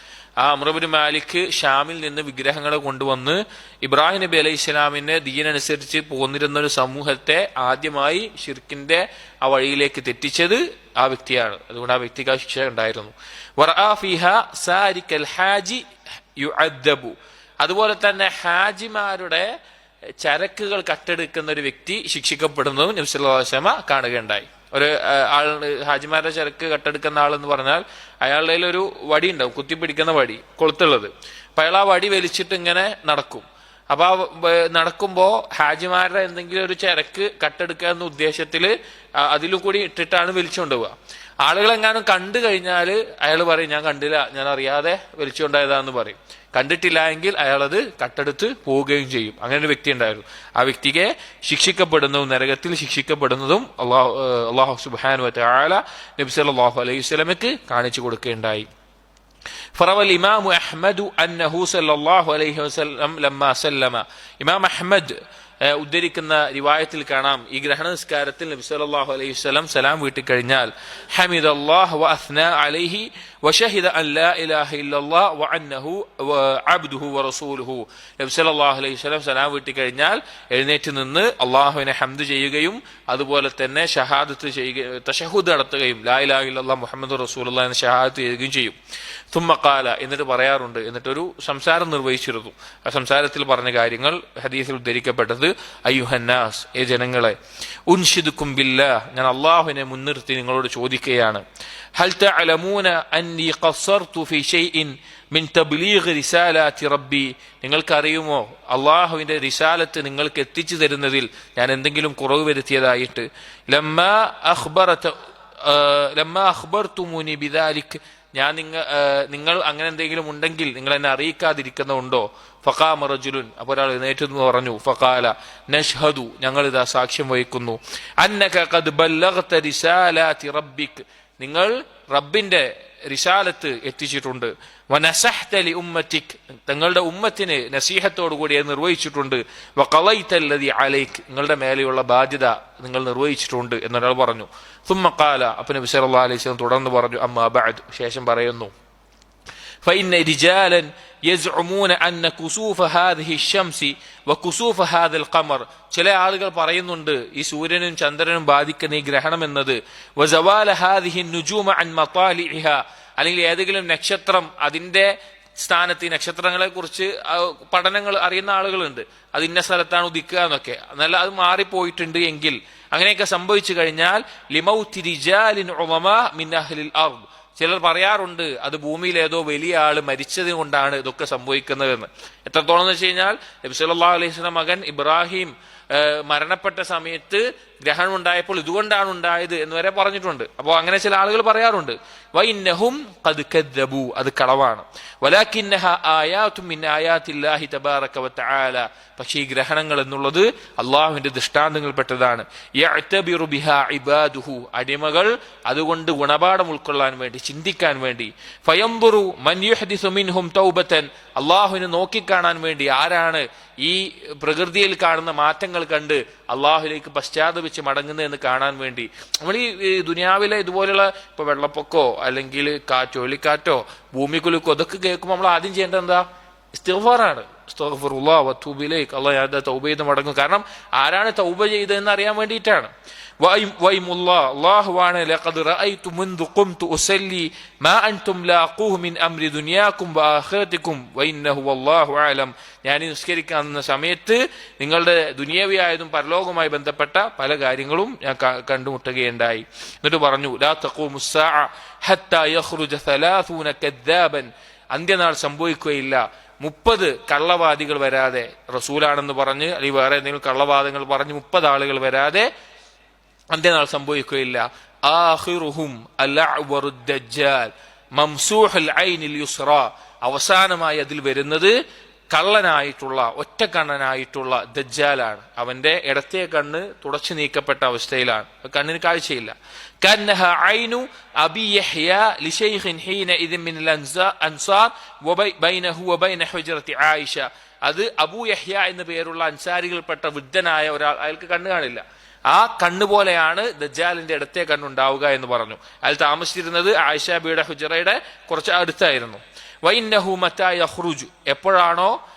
ആ അംർ ഇബ്നു മാലിക് ഷാമിൽ നിന്ന് വിഗ്രഹങ്ങളെ കൊണ്ടുവന്ന് ഇബ്രാഹിം നബി അലൈഹി സ്വലാമിന്റെ ദീനനുസരിച്ച് പോന്നിരുന്ന ഒരു സമൂഹത്തെ ആദ്യമായി ഷിർക്കിന്റെ ആ വഴിയിലേക്ക് തെറ്റിച്ചത് ആ വ്യക്തിയാണ്. അതുകൊണ്ട് ആ വ്യക്തിക്ക് ആ ശിക്ഷ ഉണ്ടായിരുന്നു. വറഅ ഫീഹാ സാരിക്കൽ ഹാജി യുഅദ്ദബു, അതുപോലെ തന്നെ ഹാജിമാരുടെ ചരക്കുകൾ കട്ടെടുക്കുന്ന ഒരു വ്യക്തി ശിക്ഷിക്കപ്പെടുന്നതും നബി സല്ലല്ലാഹു അലൈഹി വസല്ലം കാണുകയുണ്ടായി. ഒരു ആൾ, ഹാജിമാരുടെ ചരക്ക് കട്ടെടുക്കുന്ന ആളെന്ന് പറഞ്ഞാൽ അയാളുടെ കയ്യിൽ ഒരു വടി ഉണ്ടാവും, കുത്തിപ്പിടിക്കുന്ന വടി, കൊളുത്തുള്ളത്. അപ്പൊ അയാൾ ആ വടി വലിച്ചിട്ട് ഇങ്ങനെ നടക്കും. അപ്പൊ ആ നടക്കുമ്പോ ഹാജിമാരുടെ എന്തെങ്കിലും ഒരു ചരക്ക് കട്ടെടുക്കുക എന്ന ഉദ്ദേശത്തില് അതിൽ കൂടി ഇട്ടിട്ടാണ് വലിച്ചുകൊണ്ടുപോവുക. ആളുകളെങ്ങാനും കണ്ടു കഴിഞ്ഞാൽ അയാൾ പറയും, ഞാൻ കണ്ടില്ല, ഞാൻ അറിയാതെ വലിച്ചുകൊണ്ടായതാന്ന് പറയും. കണ്ടിട്ടില്ല എങ്കിൽ അയാളത് കട്ടെടുത്ത് പോവുകയും ചെയ്യും. അങ്ങനെ ഒരു വ്യക്തി ഉണ്ടായിരുന്നു. ആ വ്യക്തിക്ക് ശിക്ഷിക്കപ്പെടുന്നതും നരകത്തിൽ ശിക്ഷിക്കപ്പെടുന്നതും അല്ലാഹു സുബ്ഹാനഹു വ തആല നബി സല്ലല്ലാഹു അലൈഹി വസല്ലമക്ക് കാണിച്ചു കൊടുക്കുകയുണ്ടായി. ഫറവൽ ഇമാം അഹ്മദ് അന്നഹു സല്ലല്ലാഹു അലൈഹി വസല്ലം ലമ്മാ സല്ലമ, ഇമാം അഹ്മദ് ഉദ്ധരിക്കുന്ന റിവായത്തിൽ കാണാം, ഈ ഗ്രഹണ നിസ്കാരത്തിൽ നബി സല്ലല്ലാഹു അലൈഹി വസല്ലം സലാം വീട്ടി കഴിഞ്ഞാൽ ഹമിദല്ലാഹു വ അസ്നാ അലൈഹി വശഹിദ അൻ ലാ ഇലാഹ ഇല്ലല്ലാഹ് വ അന്നഹു അബ്ദുഹു വ റസൂലുഹു, നബി സല്ലല്ലാഹു അലൈഹി വസല്ലം സലാം വീട്ടി കഴിഞ്ഞാൽ എഴുന്നേറ്റ് നിന്ന് അല്ലാഹുവിനെ ഹംദ് ചെയ്യുകയും അതുപോലെ തന്നെ ഷഹാദത്ത് ചെയ്യുകയും തശഹുദ് നടത്തുകയും ലാ ഇലാഹ ഇല്ലല്ലാഹ് മുഹമ്മദുർ റസൂലുള്ളാഹി എന്ന ഷഹാദത്ത് ചെയ്യുകയും ചെയ്യും. തുമ്മ ഖാല, എന്നിട്ട് പറയാറുണ്ട്, എന്നിട്ടൊരു സംസാരം നിർവഹിച്ചിരുന്നു. ആ സംസാരത്തിൽ പറഞ്ഞ കാര്യങ്ങൾ ഹദീസിൽ ഉദ്ധരിക്കപ്പെട്ടത്, അയ്യുഹന്നാസ്, ഏ ജനങ്ങളെ, ഉൻഷിദുക്കും ബില്ലാഹ്, ഞാൻ അല്ലാഹുവിനെ മുൻനിർത്തി നിങ്ങളോട് ചോദിക്കുകയാണ്, ഹൽ തഅലമൂന അന്നി ഖസ്സർതു ഫീ ഷൈഇൻ മിൻ തബ്ലീഗ് റിസാലാത്തി റബ്ബി, നിങ്ങൾക്കറിയുമോ അള്ളാഹുവിന്റെ റിസാലത്ത് നിങ്ങൾക്ക് എത്തിച്ചു തരുന്നതിൽ ഞാൻ എന്തെങ്കിലും കുറവ് വരുത്തിയതായിട്ട്. ലമ്മാ അഖ്ബർതുമൂനി ബിദാലിക്, ഞാൻ നിങ്ങൾ അങ്ങനെ എന്തെങ്കിലും ഉണ്ടെങ്കിൽ നിങ്ങൾ എന്നെ അറിയിക്കാതിരിക്കുന്നുണ്ടോ? ഫഖാമ റജുലുൻ, അപ്പോൾ ഒരാൾ എഴുന്നേറ്റ് പറഞ്ഞു, ഫഖാല നഷ്ഹദു, ഞങ്ങൾ ഇതാ സാക്ഷ്യം വഹിക്കുന്നു, അന്നക ഖദ് ബല്ലഗ്ത റിസാലാത്തി റബ്ബിക്, നിങ്ങൾ റബ്ബിന്റെ റിസാലത്ത് എത്തിച്ചിട്ടുണ്ട്. വനസഹ്ത ലി ഉമ്മത്തിക്, തങ്ങളുടെ ഉമ്മത്തിന് നസീഹത്തോടുകൂടി നിർവഹിച്ചിട്ടുണ്ട്. വഖളൈത അല്ലദി അലൈക്, നിങ്ങളുടെ മേലെയുള്ള ബാധ്യത നിങ്ങൾ നിർവഹിച്ചിട്ടുണ്ട് എന്നൊരാൾ പറഞ്ഞു. സുമ്മ ഖാല, അപ്പോൾ നബി സല്ലല്ലാഹു അലൈഹി വസല്ലം തുടർന്ന് പറഞ്ഞു, അമ്മാ ബഅദ്, ശേഷം പറയുന്നു, ഫഇന്ന റിജാലൻ യസ്ഉമൂന അന്ന കുസൂഫ ഹാദിഹി ശംസി വകുസൂഫ ഹാദൽ ഖമർ, ചില ആളുകൾ പറയുന്നുണ്ട് ഈ സൂര്യനും ചന്ദ്രനും ബാധിക്കുന്ന ഈ ഗ്രഹണം എന്നത് വസവാല ഹാദിഹി നുജൂമ അൻ മതാലിഇഹ, അല്ലെങ്കിൽ ഏതെങ്കിലും നക്ഷത്രം അതിന്റെ സ്ഥാനത്ത്, ഈ നക്ഷത്രങ്ങളെ കുറിച്ച് പഠനങ്ങൾ അറിയുന്ന ആളുകളുണ്ട്, അത് ഇന്ന സ്ഥലത്താണ് ഉദിക്കുക എന്നൊക്കെ, എന്നാൽ അത് മാറിപ്പോയിട്ടുണ്ട് എങ്കിൽ, അങ്ങനെയൊക്കെ സംഭവിച്ചു കഴിഞ്ഞാൽ ലിമൗതി റിജാലിൻ ഉളമാ മിൻ അഹ്ലിൽ അർദ്, ചിലർ പറയാറുണ്ട് അത് ഭൂമിയിൽ ഏതോ വലിയ ആള് മരിച്ചത് കൊണ്ടാണ് ഇതൊക്കെ സംഭവിക്കുന്നതെന്ന്. എത്രത്തോളം എന്ന് വെച്ച് കഴിഞ്ഞാൽ നബി സല്ലല്ലാഹു അലൈഹി വസല്ലം മകൻ ഇബ്രാഹിം മരണപ്പെട്ട സമയത്ത് ഗ്രഹണം ഉണ്ടായപ്പോൾ ഇതുകൊണ്ടാണ് ഉണ്ടായത് എന്ന് വരെ പറഞ്ഞിട്ടുണ്ട്. അപ്പോൾ അങ്ങനെ ചില ആളുകൾ പറയാറുണ്ട്. വഇന്നഹും ഖദ് കദ്ദബു, അത് കളവാണ്. വലാകിന്നഹ ആയാതും മിൻ ആയാതില്ലാഹി തബാറക വതആല, പക്ഷേ ഈ ഗ്രഹണങ്ങൾ എന്നുള്ളത് അള്ളാഹുവിന്റെ ദൃഷ്ടാന്തങ്ങൾപ്പെട്ടതാണ്. യഅ്തബിറു ബിഹാ ഇബാദുഹു, അടിമകൾ അതുകൊണ്ട് ഗുണപാഠം ഉൾക്കൊള്ളാൻ വേണ്ടി, ചിന്തിക്കാൻ വേണ്ടി. ഫയൻദുറു മൻ യുഹ്ദിസു മിൻഹും തൗബതൻ, അള്ളാഹുവിനെ നോക്കിക്കാണാൻ വേണ്ടി ആരാണ് ഈ പ്രകൃതിയിൽ കാണുന്ന മാറ്റങ്ങൾ കണ്ട് അള്ളാഹുലേക്ക് പശ്ചാത്തപിച്ച് മടങ്ങുന്നത് എന്ന് കാണാൻ വേണ്ടി. നമ്മൾ ഈ ദുനിയാവിലെ ഇതുപോലെയുള്ള ഇപ്പൊ വെള്ളപ്പൊക്കോ അല്ലെങ്കിൽ കാറ്റോ ചുഴലിക്കാറ്റോ ഭൂമിക്കുലുക്കോ അതൊക്കെ കേൾക്കുമ്പോൾ നമ്മൾ ആദ്യം ചെയ്യേണ്ടത് എന്താ? ഇസ്തിഗ്ഫാറാണ്. അസ്തഗ്ഫിറുല്ലാഹ് വതൂബു ഇലൈഹി, അല്ലാഹ് ഞാൻ തൗബ ചെയ്ത് മടങ്ങും. കാരണം ആരാണ് തൗബ ചെയ്തതെന്ന് അറിയാൻ വേണ്ടിയിട്ടാണ്. അല്ലാഹുവാണ് ലഖദ് റഅയ്തു മുൻദു ഖുംതു ഉസല്ലി മാ അൻതും ലാഖൂഹു മിൻ അംരി ദുനിയാകും വആഖിറതികും വഇന്നഹു വല്ലാഹു അഅലം, ഞാൻ നിസ്കരിക്കുന്ന സമയത്ത് നിങ്ങളുടെ ദുനിയാവിയായതും പരലോകവുമായി ബന്ധപ്പെട്ട പല കാര്യങ്ങളും ഞാൻ കണ്ടുമുട്ടുകയുണ്ടായി. എന്നിട്ട് പറഞ്ഞു ലാ തഖൂമുസ്സാഅ ഹത്താ യഖ്റുജ 30 കദ്ദാബൻ, അന്ത്യനാൾ സംഭവിക്കുകയില്ല 30 കള്ളവാദികൾ വരാതെ, റസൂലാണെന്ന് പറഞ്ഞ് അല്ലെങ്കിൽ വേറെ എന്തെങ്കിലും കള്ളവാദങ്ങൾ പറഞ്ഞ് 30 ആളുകൾ വരാതെ അന്ത്യനാൾ സംഭവിക്കുകയില്ല. ആഖിറുഹും അൽഅ്വറു ദജ്ജാൽ മംസൂഹുൽ ഐനിൽ യുസ്റ, അവസാനമായി അതിൽ വരുന്നത് കള്ളനായിട്ടുള്ള ഒറ്റക്കണ്ണനായിട്ടുള്ള ദജ്ജാലാണ്. അവന്റെ ഇടത്തെ കണ്ണ് തുടച്ചു നീക്കപ്പെട്ട അവസ്ഥയിലാണ്, കണ്ണിന് കാഴ്ചയില്ല. കന്നഹ ഐനു അബി യഹ്യ ലിശൈഖിൻ ഹീനഇദ് മിനൽ അൻസാർ വബൈനഹു വബൈന ഹുജ്റതി ആയിഷ, അത് അബൂ യഹ്യ എന്ന പേരുള്ള അൻസാരികൾപ്പെട്ട വൃദ്ധനായ ഒരാൾ, അയാൾക്ക് കണ്ണ് കാണില്ല. ആ കണ്ണ് പോലെയാണ് ദജ്ജാലിന്റെ ഇടത്തെ കണ്ണുണ്ടാവുക എന്ന് പറഞ്ഞു. അയാൾ താമസിച്ചിരുന്നത് ആയിഷ ബിയുടെ ഹുജറയുടെ കുറച്ച് അടുത്തായിരുന്നു. വഇന്നഹു മതാ യഖ്റുജു, എപ്പോഴാണോ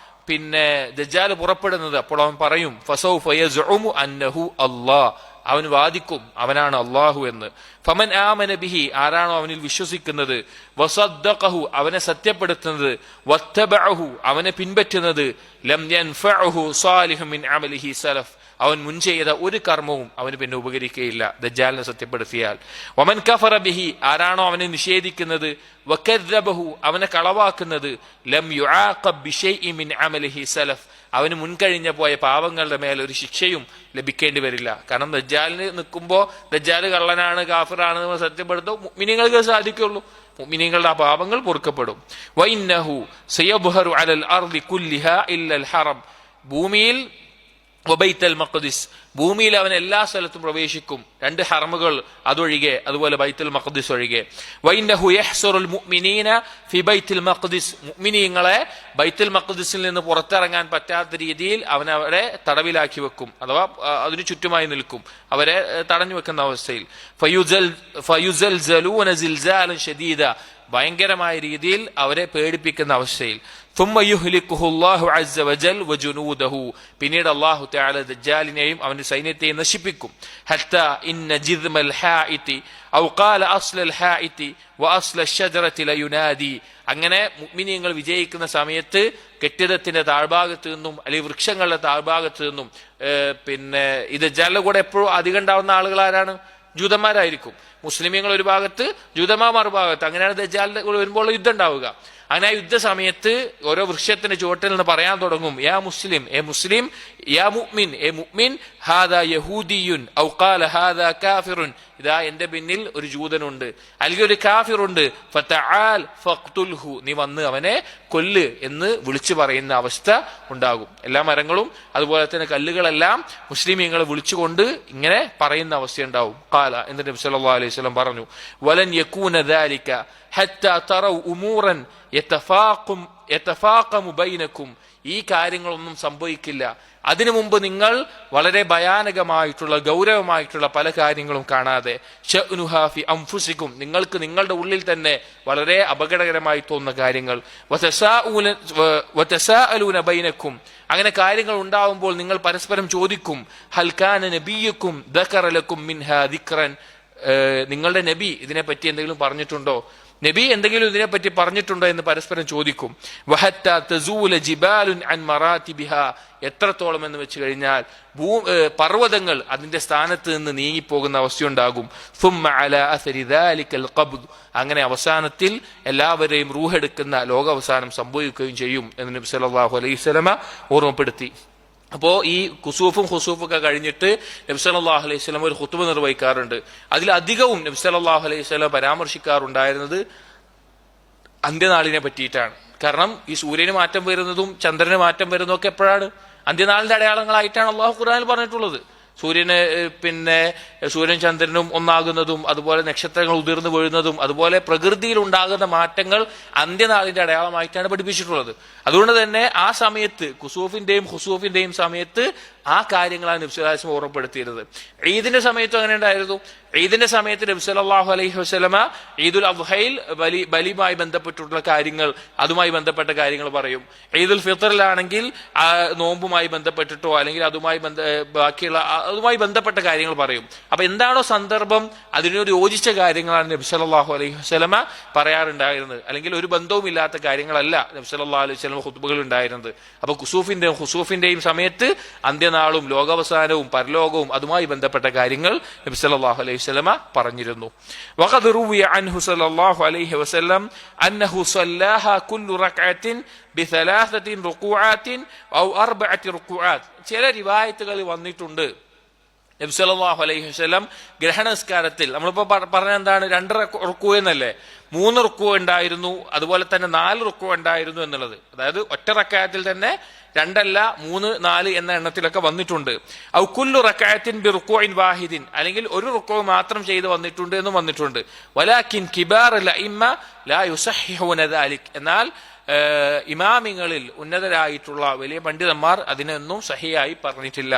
പിന്നെ ദജ്ജാൽ പുറപ്പെടുന്നത് അപ്പോൾ അവൻ പറയും ഫസൗഫ യസ്ഉമു അന്നഹു അല്ലാഹ്, അവൻ വാദിക്കും അവനാണ് അള്ളാഹു എന്ന്. ഫമൻ ആമന ബിഹി, ആരാണോ അവനിൽ വിശ്വസിക്കുന്നത്, വസദ്ദഖഹു, അവനെ സത്യപ്പെടുത്തുന്നത്, വത്തബഅഹു, അവനെ പിൻപറ്റുന്നത്, ലം യൻഫഉഹു സാലിഹു മിൻ അമലിഹി സലഫ്, അവൻ മുൻ ചെയ്ത ഒരു കർമ്മവും അവന് പിന്നെ ഉപകരിക്കുകയില്ല ദജ്ജാലിനെ സത്യപ്പെടുത്തിയാൽ. വമൻ കഫറ ബിഹി, ആരാണോ അവനെ നിഷേധിക്കുന്നത്, വകദ്ദബഹു, അവനെ കളവാക്കുന്നത്, ലം യുആഖബ് ബിശൈഇൻ മിൻ അമലിഹി സലഫ്, അവന് മുൻകഴിഞ്ഞ പോയ പാപങ്ങളുടെ മേൽ ഒരു ശിക്ഷയും ലഭിക്കേണ്ടി വരില്ല. കാരണം ദജ്ജാലിന് നിൽക്കുമ്പോൾ ദജ്ജാല് കള്ളനാണ് കാഫിറാണ് എന്ന് സത്യപ്പെടുത്തും മുഅ്മിനീങ്ങൾക്ക് സാധിക്കുള്ളൂ. മുഅ്മിനീങ്ങളുടെ ആ പാപങ്ങൾ പൊറുക്കപ്പെടും. വഇന്നഹു സയബ്ഹറു അലൽ അർളി കുല്ലിഹാ ഇല്ലൽ ഹറം, ഭൂമിയിൽ വബൈത്തുൽ മഖ്ദിസ്, ഭൂമിയിൽ അവൻ എല്ലാ സ്ഥലത്തും പ്രവേശിക്കും, 2 ഹറമുകൾ അതൊഴികെ, അതുപോലെ ബൈത്തുൽ മഖ്ദിസ് ഒഴികെ. വഇന്നഹു യഹ്സുറുൽ മുഅ്മിനീന ഫി ബൈത്തുൽ മഖ്ദിസ്, മുഅ്മിനീങ്ങളെ ബൈത്തുൽ മഖ്ദിസിൽ നിന്ന് പുറത്തിറങ്ങാൻ പറ്റാത്ത രീതിയിൽ അവരെ തടവിലാക്കി വെക്കും, അഥവാ അതിനു ചുറ്റുമായി നിൽക്കും, അവരെ തടഞ്ഞു വെക്കുന്ന അവസ്ഥയിൽ. ഫയുസൽസലൂന സിൽസാലൻ ശദീദ, ഭയങ്കരമായ രീതിയിൽ അവരെ പേടിപ്പിക്കുന്ന അവസ്ഥയിൽ. ثم يهلكه الله عز وجل وجنوده, പിന്നീട് അല്ലാഹു തആല ദജ്ജാലിനെയും അവന്റെ സൈന്യത്തെയും നശിപ്പിക്കും. حتى ان جذم الحائط او قال اصل الحائط واصل الشجره لينادي, അങ്ങനെ മുഅ്മിനീങ്ങൾ വിജയിക്കുന്ന സമയത്ത് കെട്ടിടത്തിന്റെ താഴ്ഭാഗത്ത് നിന്നും അല്ലെങ്കിൽ വൃക്ഷങ്ങളുടെ താഴ്ഭാഗത്ത് നിന്നും പിന്നെ ഈ ദജ്ജാലിന്റെ കൂടെ എപ്പോഴും അധികം ഉണ്ടാവുന്ന ആളുകൾ ആരാണ്? ജൂതന്മാരായിരിക്കും. മുസ്ലിമീങ്ങൾ ഒരു ഭാഗത്ത്, ജൂതന്മാർ മറുഭാഗത്ത്, അങ്ങനെയാണ് ദജ്ജാലിന്റെ കൂടെ വരുമ്പോൾ യുദ്ധം ഉണ്ടാവുക. അങ്ങനെ ആ യുദ്ധ സമയത്ത് ഓരോ വൃക്ഷത്തിന്റെ ചുവട്ടിൽ നിന്ന് പറയാൻ തുടങ്ങും, യാ മുസ്ലിം, എ മുസ്ലിം, യാ മുഅ്മിൻ, എ മുഅ്മിൻ, ഹാദാ യഹൂദിയുൻ ഔ ഖാല ഹാദാ കാഫിറുൻ, ഇതാ എന്റെ പിന്നിൽ ഒരു ജൂതനുണ്ട് അല്ലെങ്കിൽ ഒരു കാഫിറുണ്ട്, ഫതആൽ ഫഖ്തുൽഹു, നീ വന്ന് അവനെ കൊല്ല് എന്ന് വിളിച്ചു പറയുന്ന അവസ്ഥ ഉണ്ടാകും. എല്ലാ മരങ്ങളും അതുപോലെ തന്നെ കല്ലുകളെല്ലാം മുസ്ലിമീങ്ങളെ വിളിച്ചുകൊണ്ട് ഇങ്ങനെ പറയുന്ന അവസ്ഥയുണ്ടാവും. ഖാല, എന്നിട്ട് നബി സല്ലല്ലാഹു അലൈഹി വസല്ലം പറഞ്ഞു, വലൻ യകൂന ദാലിക ഹത്താ തറൗ ഉമൂറൻ യതഫാഖമു ബൈനക്കും, ഈ കാര്യങ്ങളൊന്നും സംഭവിക്കില്ല. അതിനു മുമ്പ് നിങ്ങൾ വളരെ ഭയാനകമായിട്ടുള്ള ഗൗരവമായിട്ടുള്ള പല കാര്യങ്ങളും കാണാതെ, ശഅ്നുഹാ ഫി അൻഫുസിക്കും, നിങ്ങൾക്ക് നിങ്ങളുടെ ഉള്ളിൽ തന്നെ വളരെ അപകടകരമായി തോന്നുന്ന കാര്യങ്ങൾ, വതസാഅലൂന ബൈനക്കും, അങ്ങനെ കാര്യങ്ങൾ ഉണ്ടാവുമ്പോൾ നിങ്ങൾ പരസ്പരം ചോദിക്കും, ഹൽ കാന നബിയ്യുക്കും ദകറ ലക്കും മിൻഹാ ദിക്റൻ, നിങ്ങളുടെ നബി ഇതിനെപ്പറ്റി എന്തെങ്കിലും പറഞ്ഞിട്ടുണ്ടോ, നബി എന്തെങ്കിലും ഇതിനെപ്പറ്റി പറഞ്ഞിട്ടുണ്ടോ എന്ന് പരസ്പരം ചോദിക്കും. വഹത്താ തസൂല ജിബാലുൻ അൻ മറാതിബിഹാ, എത്രത്തോളം എന്ന് വെച്ച് കഴിഞ്ഞാൽ പർവ്വതങ്ങൾ അതിന്റെ സ്ഥാനത്ത് നിന്ന് നീങ്ങിപ്പോകുന്ന അവസ്ഥയുണ്ടാകും. സുമ്മ അലാ അസരി ദാലികൽ ഖബ്ദ്, അങ്ങനെ അവസാനത്തിൽ എല്ലാവരെയും റൂഹെടുക്കുന്ന ലോകാവസാനം സംഭവിക്കുകയും ചെയ്യും എന്ന് നബി സല്ലല്ലാഹു അലൈഹി വസല്ലമ ഓർമ്മപ്പെടുത്തി. അപ്പോ ഈ കുസൂഫും ഹുസൂഫൊക്കെ കഴിഞ്ഞിട്ട് നബി സല്ലല്ലാഹു അലൈഹി വസല്ലം ഒരു ഖുതുബ നിർവഹിക്കാറുണ്ട്. അതിലധികവും നബി സല്ലല്ലാഹു അലൈഹി വസല്ലം പരാമർശിക്കാറുണ്ടായിരുന്നത് അന്ത്യനാളിനെ പറ്റിയിട്ടാണ്. കാരണം ഈ സൂര്യന് മാറ്റം വരുന്നതും ചന്ദ്രന് മാറ്റം വരുന്നതും ഒക്കെ എപ്പോഴാണ്? അന്ത്യനാളിന്റെ അടയാളങ്ങളായിട്ടാണ് അള്ളാഹു ഖുർആനിൽ പറഞ്ഞിട്ടുള്ളത്. സൂര്യൻ ചന്ദ്രനും ഒന്നാകുന്നതും, അതുപോലെ നക്ഷത്രങ്ങൾ ഉതിർന്നു വീഴുന്നതും, അതുപോലെ പ്രകൃതിയിൽ ഉണ്ടാകുന്ന മാറ്റങ്ങൾ അന്ത്യനാളിന്റെ അടയാളമായിട്ടാണ് പഠിപ്പിച്ചിട്ടുള്ളത്. അതുകൊണ്ട് തന്നെ ആ സമയത്ത് കുസൂഫിന്റെയും ഹുസൂഫിന്റെയും സമയത്ത് ആ കാര്യങ്ങളാണ് നബി സല്ലല്ലാഹു അലൈഹി വസല്ലം ഓർമ്മപ്പെടുത്തിയിരുന്നത്. ഈദിന്റെ സമയത്തും അങ്ങനെ ഉണ്ടായിരുന്നു. ഈദിന്റെ സമയത്ത് നബി സല്ലല്ലാഹു അലൈഹി വസല്ലമ ഈദുൽ അദ്ഹയിൽ ബലിയുമായി ബന്ധപ്പെട്ടിട്ടുള്ള കാര്യങ്ങൾ, അതുമായി ബന്ധപ്പെട്ട കാര്യങ്ങൾ പറയും. ഈദുൽ ഫിത്തറിലാണെങ്കിൽ നോമ്പുമായി ബന്ധപ്പെട്ടിട്ടോ അല്ലെങ്കിൽ അതുമായി ബന്ധപ്പെട്ട കാര്യങ്ങൾ പറയും. അപ്പൊ എന്താണോ സന്ദർഭം, അതിനോട് യോജിച്ച കാര്യങ്ങളാണ് നബി സല്ലല്ലാഹു അലൈഹി വസല്ലമ പറയാറുണ്ടായിരുന്നത്. അല്ലെങ്കിൽ ഒരു ബന്ധവും ഇല്ലാത്ത കാര്യങ്ങളല്ല നബി സല്ലല്ലാഹു അലൈഹി വസല്ലം ഖുതുബകൾ ഉണ്ടായിരുന്നത്. അപ്പൊ കുസൂഫിന്റെയും ഹുസൂഫിന്റെയും സമയത്ത് അന്ത്യനാളും ലോകാവസാനവും പരലോകവും അതുമായി ബന്ധപ്പെട്ട കാര്യങ്ങൾ നബി സല്ലല്ലാഹു അലൈഹി വസല്ലമ പറഞ്ഞിരുന്നു. വഖദ് റുവിയ അൻഹു സല്ലല്ലാഹു അലൈഹി വസല്ലം അന്നഹു സല്ലഹാ കുല്ലു റക്അത്തിൻ ബിസലാസത്തി റുകൂഅത്തിൻ ഔ അർബഅത്തി റുകൂഅത്ത്. ചില റിവായത്തുകൾ വന്നിട്ടുണ്ട് നബി സല്ലല്ലാഹു അലൈഹി വസല്ലം ഗ്രഹണസ്കാരത്തിൽ, നമ്മളിപ്പോ പറഞ്ഞ എന്താണ്, 2 റുക്കൂ എന്നല്ലേ, 3 റുക്കൂ ഉണ്ടായിരുന്നു, അതുപോലെ തന്നെ 4 റുക്കൂ ഉണ്ടായിരുന്നു എന്നുള്ളത്. അതായത് ഒറ്റ റക്അത്തിൽ തന്നെ 2 അല്ല 3, 4 എന്ന എണ്ണത്തിലൊക്കെ വന്നിട്ടുണ്ട്. ഔ കുല്ലു റക്അത്തിൻ ബി റുകൂഇൻ വാഹിദിൻ, അല്ലെങ്കിൽ ഒരു റുക്കൂ മാത്രം ചെയ്ത് വന്നിട്ടുണ്ട് എന്നും വന്നിട്ടുണ്ട്. വലാകിൻ കിബാറുൽ അഇമ്മ ലാ യുസഹിഹൂന ദാലിക്, എന്നാൽ ഇമാമിങ്ങളിൽ ഉന്നതരായിട്ടുള്ള വലിയ പണ്ഡിതന്മാർ അതിനൊന്നും സഹിയായി പറഞ്ഞിട്ടില്ല.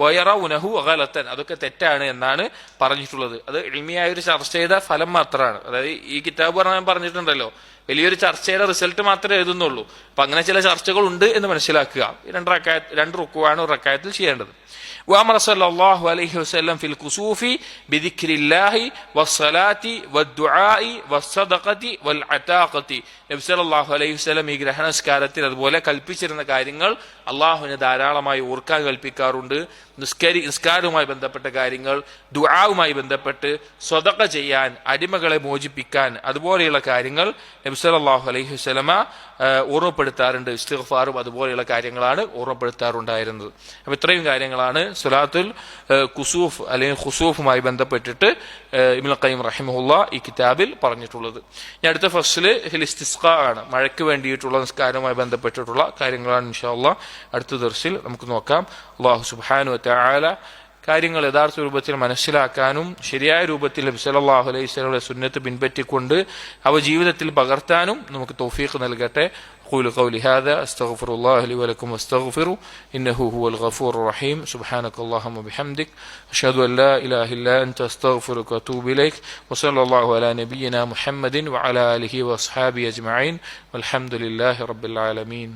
വയറൗനഹു ഗലതൻ, അതൊക്കെ തെറ്റാണ് എന്നാണ് പറഞ്ഞിട്ടുള്ളത്. അത് ഇൽമിയായ ഒരു ചർച്ച ചെയ്ത ഫലം മാത്രമാണ്. അതായത് ഈ കിതാബ് പറഞ്ഞിട്ടുണ്ടല്ലോ, വലിയൊരു ചർച്ചയുടെ റിസൾട്ട് മാത്രമേ എഴുതുന്നുള്ളൂ. അപ്പൊ അങ്ങനെ ചില ചർച്ചകൾ ഉണ്ട് എന്ന് മനസ്സിലാക്കുക. 2 റുക്കുവാണ് ഒരു റക്അത്തിൽ ചെയ്യേണ്ടത്. وأمر صلى الله عليه وسلم في الكسوف بذكر الله والصلاة والدعاء والصدقة والعتاقة. നബി സല്ലല്ലാഹു അലൈഹി വസല്ലം ഈ ഗ്രഹണസ്കാരത്തിൽ അതുപോലെ കൽപ്പിച്ചിരുന്ന കാര്യങ്ങൾ അള്ളാഹുവിനെ ധാരാളമായി ഓർക്കാൻ കൽപ്പിക്കാറുണ്ട്. നിസ്കാരവുമായി ബന്ധപ്പെട്ട കാര്യങ്ങൾ, ദുആവുമായി ബന്ധപ്പെട്ട് സ്വതഖ ചെയ്യാൻ, അടിമകളെ മോചിപ്പിക്കാൻ, അതുപോലെയുള്ള കാര്യങ്ങൾ നബി സല്ലല്ലാഹു അലൈഹി വസല്ലമ ഓർമ്മപ്പെടുത്താറുണ്ട്. ഇസ്തിഗ്ഫാറും അതുപോലെയുള്ള കാര്യങ്ങളാണ് ഓർമ്മപ്പെടുത്താറുണ്ടായിരുന്നത്. അപ്പൊ ഇത്രയും കാര്യങ്ങളാണ് സ്വലാത്തുൽ കുസൂഫ് അല്ലെങ്കിൽ ഖുസൂഫുമായി ബന്ധപ്പെട്ടിട്ട് ഇബ്നുൽ ഖയ്യിം റഹിമഹുല്ലാ ഈ കിതാബിൽ പറഞ്ഞിട്ടുള്ളത്. ഇനി അടുത്ത ഫസ്ല് ഇസ്തിസ്ഖാ ആണ്, മഴയ്ക്ക് വേണ്ടിയിട്ടുള്ള നിസ്കാരവുമായി ബന്ധപ്പെട്ടിട്ടുള്ള കാര്യങ്ങളാണ്. ഇൻഷാ അല്ലാഹ് അടുത്ത ദർസിൽ നമുക്ക് നോക്കാം. അല്ലാഹു സുബ്ഹാനഹു വ തആല കാര്യങ്ങൾ യഥാർത്ഥ രൂപത്തിൽ മനസ്സിലാക്കാനും ശരിയായ രൂപത്തിൽ നബി സല്ലല്ലാഹു അലൈഹി വസല്ലമയുടെ സുന്നത്ത് പിൻപറ്റിക്കൊണ്ട് അവ ജീവിതത്തിൽ പകർത്താനും നമുക്ക് തൗഫീഖ് നൽകട്ടെ. أقول قولي هذا أستغفر الله لي ولكم واستغفروا إنه هو الغفور الرحيم. سبحانك اللهم وبحمدك أشهد أن لا إله إلا أنت أستغفرك وأتوب إليك. وصلى الله على نبينا محمد وعلى آله وأصحابه أجمعين والحمد لله رب العالمين.